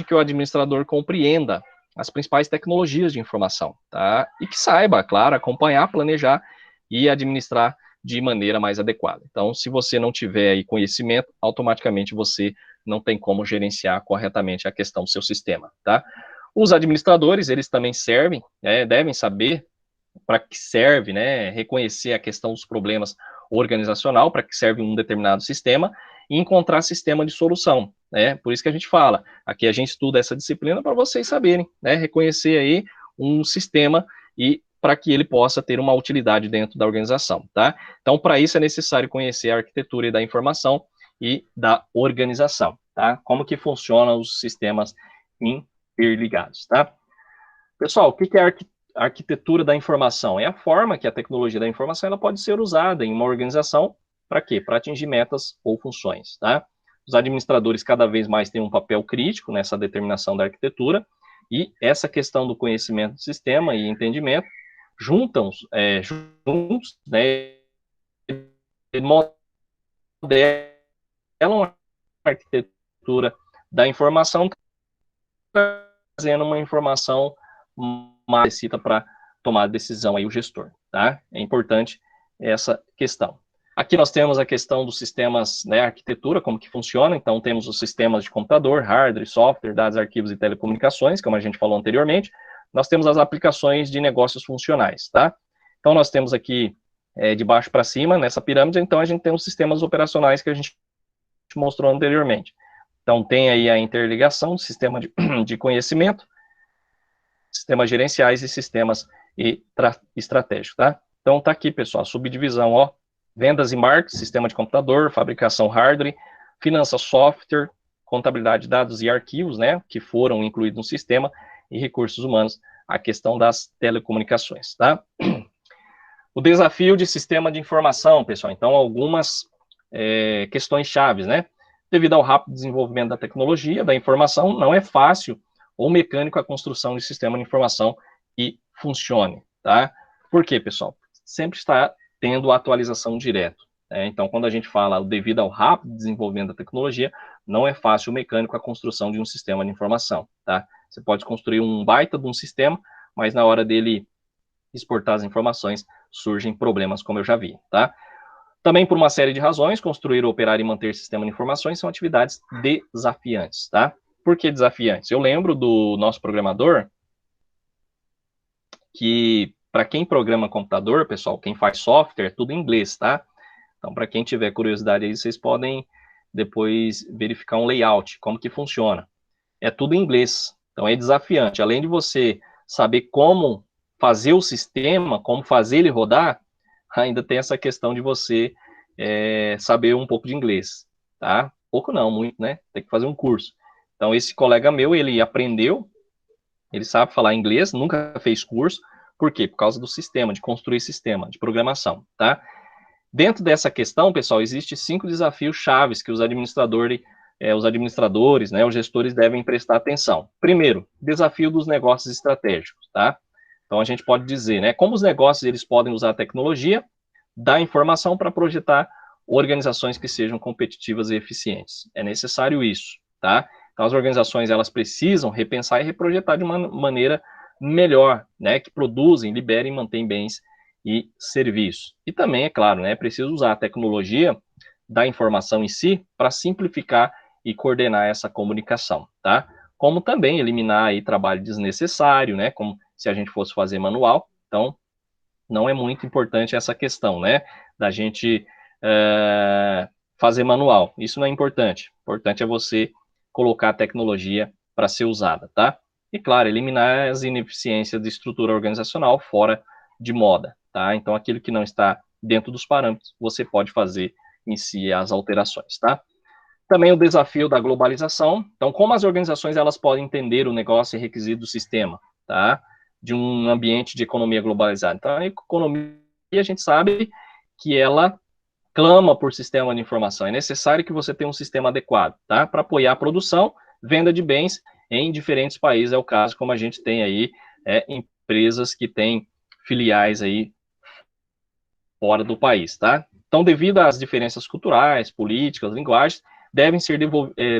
que o administrador compreenda as principais tecnologias de informação, tá? E que saiba, claro, acompanhar, planejar e administrar de maneira mais adequada. Então, se você não tiver aí conhecimento, automaticamente você não tem como gerenciar corretamente a questão do seu sistema, tá? Os administradores, eles também servem, devem saber para que serve, né, reconhecer a questão dos problemas organizacional, para que serve um determinado sistema, e encontrar sistema de solução, né, por isso que a gente fala, aqui a gente estuda essa disciplina para vocês saberem, né, reconhecer aí um sistema e para que ele possa ter uma utilidade dentro da organização, tá? Então, para isso é necessário conhecer a arquitetura da informação e da organização, tá? Como que funcionam os sistemas interligados, tá? Pessoal, o que é a arquitetura da informação? É a forma que a tecnologia da informação ela pode ser usada em uma organização para quê? Para atingir metas ou funções, tá? Os administradores cada vez mais têm um papel crítico nessa determinação da arquitetura e essa questão do conhecimento do sistema e entendimento juntos, né, modelam a arquitetura da informação, trazendo uma informação mais necessita para tomar a decisão aí o gestor, tá? É importante essa questão. Aqui nós temos a questão dos sistemas, né, arquitetura, como que funciona, então temos os sistemas de computador, hardware, software, dados, arquivos e telecomunicações, como a gente falou anteriormente, nós temos as aplicações de negócios funcionais, tá? Então nós temos aqui, de baixo para cima, nessa pirâmide, então a gente tem os sistemas operacionais que a gente mostrou anteriormente. Então tem aí a interligação do sistema de conhecimento, sistemas gerenciais e sistemas estratégicos, tá? Então tá aqui, pessoal, subdivisão, ó, vendas e marketing, sistema de computador, fabricação hardware, finanças software, contabilidade de dados e arquivos, né, que foram incluídos no sistema, e recursos humanos, a questão das telecomunicações, tá? O desafio de sistema de informação, pessoal, então algumas questões chaves, né? Devido ao rápido desenvolvimento da tecnologia, da informação, não é fácil ou mecânico a construção de sistema de informação que funcione, tá? Por quê, pessoal? Sempre está tendo atualização direto, né? Então, quando a gente fala devido ao rápido desenvolvimento da tecnologia, não é fácil ou mecânico a construção de um sistema de informação, tá? Você pode construir um baita de um sistema, mas na hora dele exportar as informações, surgem problemas, como eu já vi, tá? Também por uma série de razões, construir, operar e manter sistema de informações são atividades desafiantes, tá? Por que desafiantes? Eu lembro do nosso programador que, para quem programa computador, pessoal, quem faz software, é tudo em inglês, tá? Então, para quem tiver curiosidade aí, vocês podem depois verificar um layout, como que funciona. É tudo em inglês, então é desafiante. Além de você saber como fazer o sistema, como fazer ele rodar, ainda tem essa questão de você saber um pouco de inglês, tá? Pouco não, muito, né? Tem que fazer um curso. Então, esse colega meu, ele aprendeu, ele sabe falar inglês, nunca fez curso. Por quê? Por causa do sistema, de construir sistema, de programação, tá? Dentro dessa questão, pessoal, existem 5 desafios chaves que os administradores, né, os gestores devem prestar atenção. Primeiro, desafio dos negócios estratégicos, tá? Então, a gente pode dizer, né, como os negócios eles podem usar a tecnologia da informação para projetar organizações que sejam competitivas e eficientes. É necessário isso, tá? Então, as organizações, elas precisam repensar e reprojetar de uma maneira melhor, né, que produzem, liberem e mantêm bens e serviços. E também, é claro, né, é preciso usar a tecnologia da informação em si para simplificar e coordenar essa comunicação, tá? Como também eliminar aí trabalho desnecessário, né? Como se a gente fosse fazer manual. Então, não é muito importante essa questão, né? Da gente fazer manual. Isso não é importante. O importante é você colocar a tecnologia para ser usada, tá? E, claro, eliminar as ineficiências de estrutura organizacional fora de moda, tá? Então, aquilo que não está dentro dos parâmetros, você pode fazer em si as alterações, tá? Também o desafio da globalização. Então, como as organizações elas podem entender o negócio e requisito do sistema, tá? De um ambiente de economia globalizada. Então, a economia, a gente sabe que ela clama por sistema de informação. É necessário que você tenha um sistema adequado, tá? Para apoiar a produção, venda de bens em diferentes países. É o caso, como a gente tem aí, empresas que têm filiais aí fora do país, tá? Então, devido às diferenças culturais, políticas, linguagens, devem ser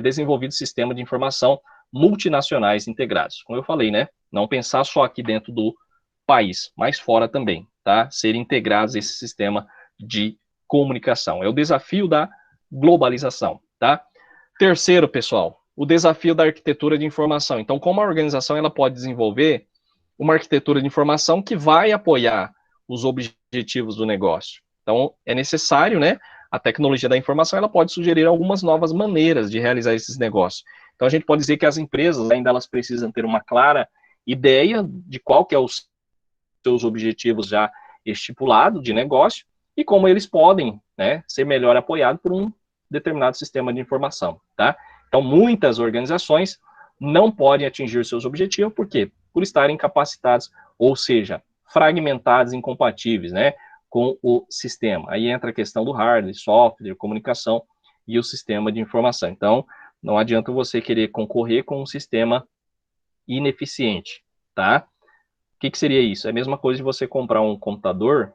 desenvolvidos sistemas de informação multinacionais integrados. Como eu falei, né? Não pensar só aqui dentro do país, mas fora também, tá? Ser integrados esse sistema de comunicação. É o desafio da globalização, tá? Terceiro, pessoal, o desafio da arquitetura de informação. Então, como a organização ela pode desenvolver uma arquitetura de informação que vai apoiar os objetivos do negócio. Então, é necessário, né? A tecnologia da informação ela pode sugerir algumas novas maneiras de realizar esses negócios. Então, a gente pode dizer que as empresas ainda elas precisam ter uma clara ideia de qual que é os seus objetivos já estipulados de negócio e como eles podem, né, ser melhor apoiados por um determinado sistema de informação, tá? Então, muitas organizações não podem atingir seus objetivos, por quê? Por estarem incapacitados, ou seja, fragmentados, incompatíveis, né, com o sistema. Aí entra a questão do hardware, software, comunicação e o sistema de informação. Então, não adianta você querer concorrer com um sistema ineficiente, tá? O que seria isso? É a mesma coisa de você comprar um computador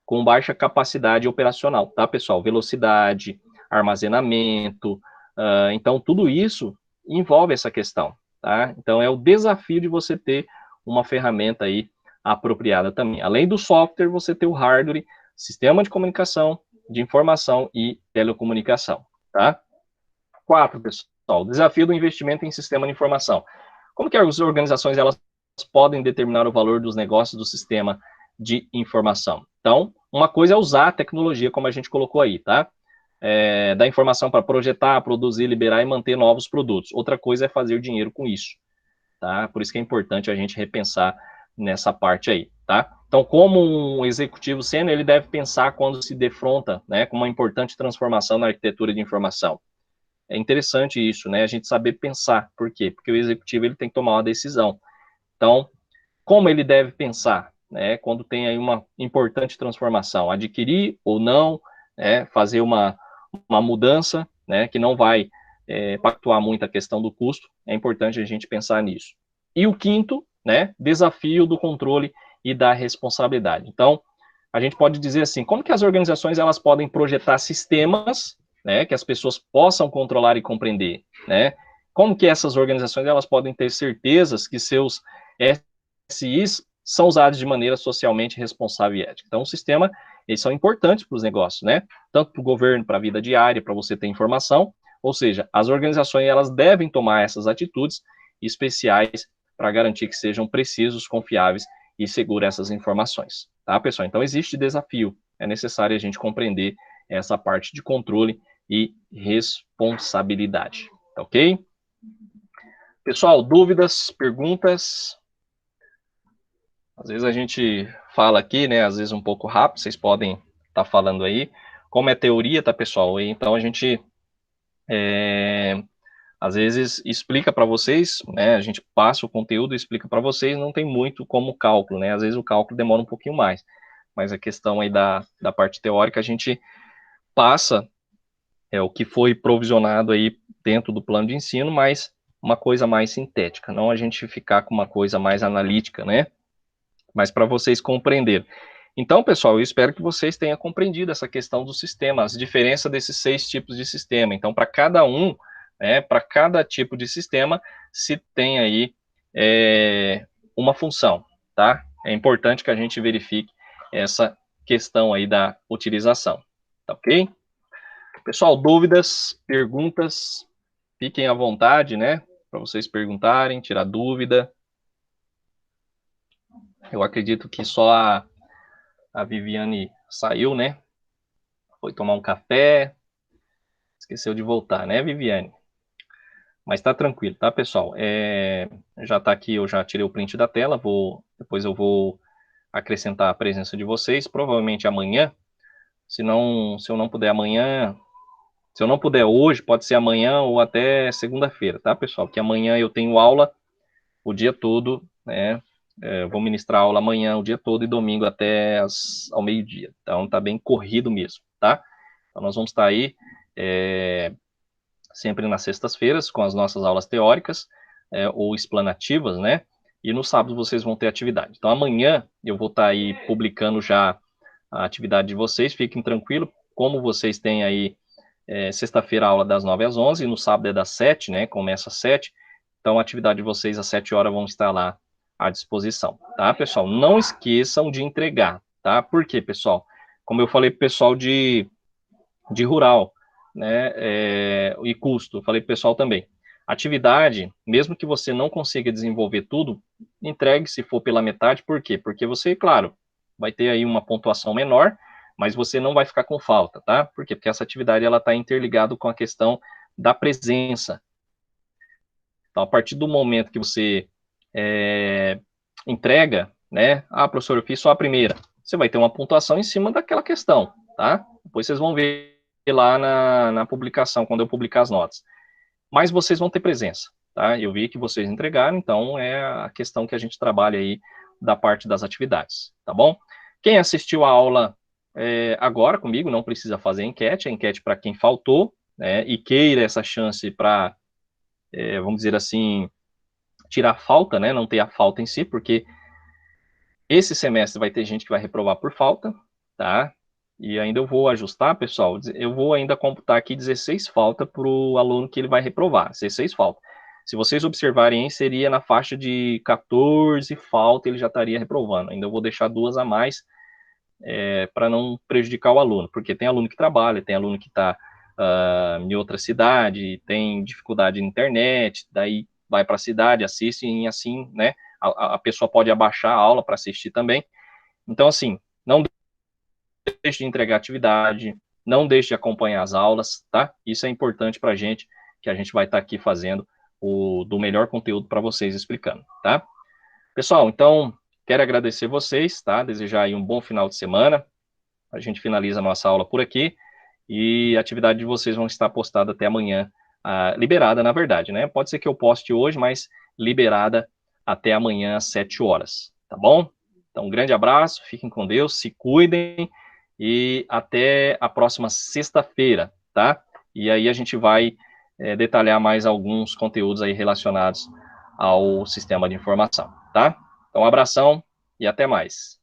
com baixa capacidade operacional, tá, pessoal? Velocidade, armazenamento, então tudo isso envolve essa questão, tá? Então é o desafio de você ter uma ferramenta aí apropriada também. Além do software, você ter o hardware, sistema de comunicação, de informação e telecomunicação, tá? 4, pessoal, desafio do investimento em sistema de informação. Como que as organizações elas podem determinar o valor dos negócios do sistema de informação? Então, uma coisa é usar a tecnologia, como a gente colocou aí, tá? Da informação para projetar, produzir, liberar e manter novos produtos. Outra coisa é fazer dinheiro com isso, tá? Por isso que é importante a gente repensar nessa parte aí, tá? Então, como um executivo sênior, ele deve pensar quando se defronta, né, com uma importante transformação na arquitetura de informação. É interessante isso, né? A gente saber pensar. Por quê? Porque o executivo ele tem que tomar uma decisão. Então, como ele deve pensar, né? Quando tem aí uma importante transformação, adquirir ou não, né? Fazer uma mudança, né? Que não vai pactuar muito a questão do custo. É importante a gente pensar nisso. E o quinto, né? Desafio do controle e da responsabilidade. Então, a gente pode dizer assim, como que as organizações elas podem projetar sistemas, né, que as pessoas possam controlar e compreender, né? Como que essas organizações elas podem ter certezas que seus SIs são usados de maneira socialmente responsável e ética? Então, o sistema, eles são importantes para os negócios, né? Tanto para o governo, para a vida diária, para você ter informação, ou seja, as organizações elas devem tomar essas atitudes especiais para garantir que sejam precisos, confiáveis e seguras essas informações, tá, pessoal? Então, existe desafio, é necessário a gente compreender essa parte de controle e responsabilidade, tá ok? Pessoal, dúvidas, perguntas? Às vezes a gente fala aqui, né, às vezes um pouco rápido, vocês podem estar falando aí. Como é teoria, tá, pessoal? Então, a gente, às vezes, explica para vocês, né, a gente passa o conteúdo e explica para vocês, não tem muito como cálculo, né, às vezes o cálculo demora um pouquinho mais, mas a questão aí da parte teórica, a gente passa o que foi provisionado aí dentro do plano de ensino, mas uma coisa mais sintética, não a gente ficar com uma coisa mais analítica, né? Mas para vocês compreenderem. Então, pessoal, eu espero que vocês tenham compreendido essa questão do sistema, as diferenças desses 6 tipos de sistema. Então, para cada um, né, para cada tipo de sistema, se tem aí uma função, tá? É importante que a gente verifique essa questão aí da utilização, tá ok? Pessoal, dúvidas, perguntas? fiquem à vontade, né, para vocês perguntarem, tirar dúvida. Eu acredito que só a Viviane saiu, né? Foi tomar um café, esqueceu de voltar, né, Viviane? Mas tá tranquilo, tá, pessoal? Já tá aqui, eu já tirei o print da tela, depois eu vou acrescentar a presença de vocês, provavelmente amanhã, se eu não puder amanhã, se eu não puder hoje, pode ser amanhã ou até segunda-feira, tá, pessoal? Porque amanhã eu tenho aula o dia todo, né? Eu vou ministrar aula amanhã o dia todo e domingo até ao meio-dia. Então tá bem corrido mesmo, tá? Então nós vamos estar aí sempre nas sextas-feiras com as nossas aulas teóricas ou explanativas, né? E no sábado vocês vão ter atividade. Então amanhã eu vou estar aí publicando já a atividade de vocês, fiquem tranquilos, como vocês têm aí sexta-feira a aula das 9 às 11, e no sábado é das 7, né? Começa às 7. Então a atividade de vocês às 7 horas vão estar lá à disposição, tá, pessoal? Não esqueçam de entregar, tá? Por quê, pessoal? Como eu falei pro pessoal de rural, né, e custo, eu falei pro pessoal também. Atividade, mesmo que você não consiga desenvolver tudo, entregue se for pela metade, por quê? Porque você, claro, vai ter aí uma pontuação menor, mas você não vai ficar com falta, tá? Por quê? Porque essa atividade, ela está interligada com a questão da presença. Então, a partir do momento que você entrega, né, professor, eu fiz só a primeira, você vai ter uma pontuação em cima daquela questão, tá? Depois vocês vão ver lá na publicação, quando eu publicar as notas. Mas vocês vão ter presença, tá? Eu vi que vocês entregaram, então é a questão que a gente trabalha aí da parte das atividades, tá bom? Quem assistiu a aula agora comigo, não precisa fazer a enquete para quem faltou, né, e queira essa chance para, vamos dizer assim, tirar falta, né, não ter a falta em si, porque esse semestre vai ter gente que vai reprovar por falta, tá? E ainda eu vou ajustar, pessoal, eu vou ainda computar aqui 16 faltas para o aluno que ele vai reprovar, 16 faltas. Se vocês observarem, seria na faixa de 14 faltas, ele já estaria reprovando. Ainda eu vou deixar 2 a mais para não prejudicar o aluno, porque tem aluno que trabalha, tem aluno que está em outra cidade, tem dificuldade na internet, daí vai para a cidade, assiste e assim, né? A pessoa pode abaixar a aula para assistir também. Então, assim, não deixe de entregar atividade, não deixe de acompanhar as aulas, tá? Isso é importante para a gente, que a gente vai estar aqui fazendo do melhor conteúdo para vocês explicando, tá? Pessoal, então, quero agradecer vocês, tá? Desejar aí um bom final de semana. A gente finaliza a nossa aula por aqui e a atividade de vocês vão estar postada até amanhã, liberada, na verdade, né? Pode ser que eu poste hoje, mas liberada até amanhã às 7 horas, tá bom? Então, um grande abraço, fiquem com Deus, se cuidem e até a próxima sexta-feira, tá? E aí a gente vai detalhar mais alguns conteúdos aí relacionados ao sistema de informação, tá? Então, um abração e até mais.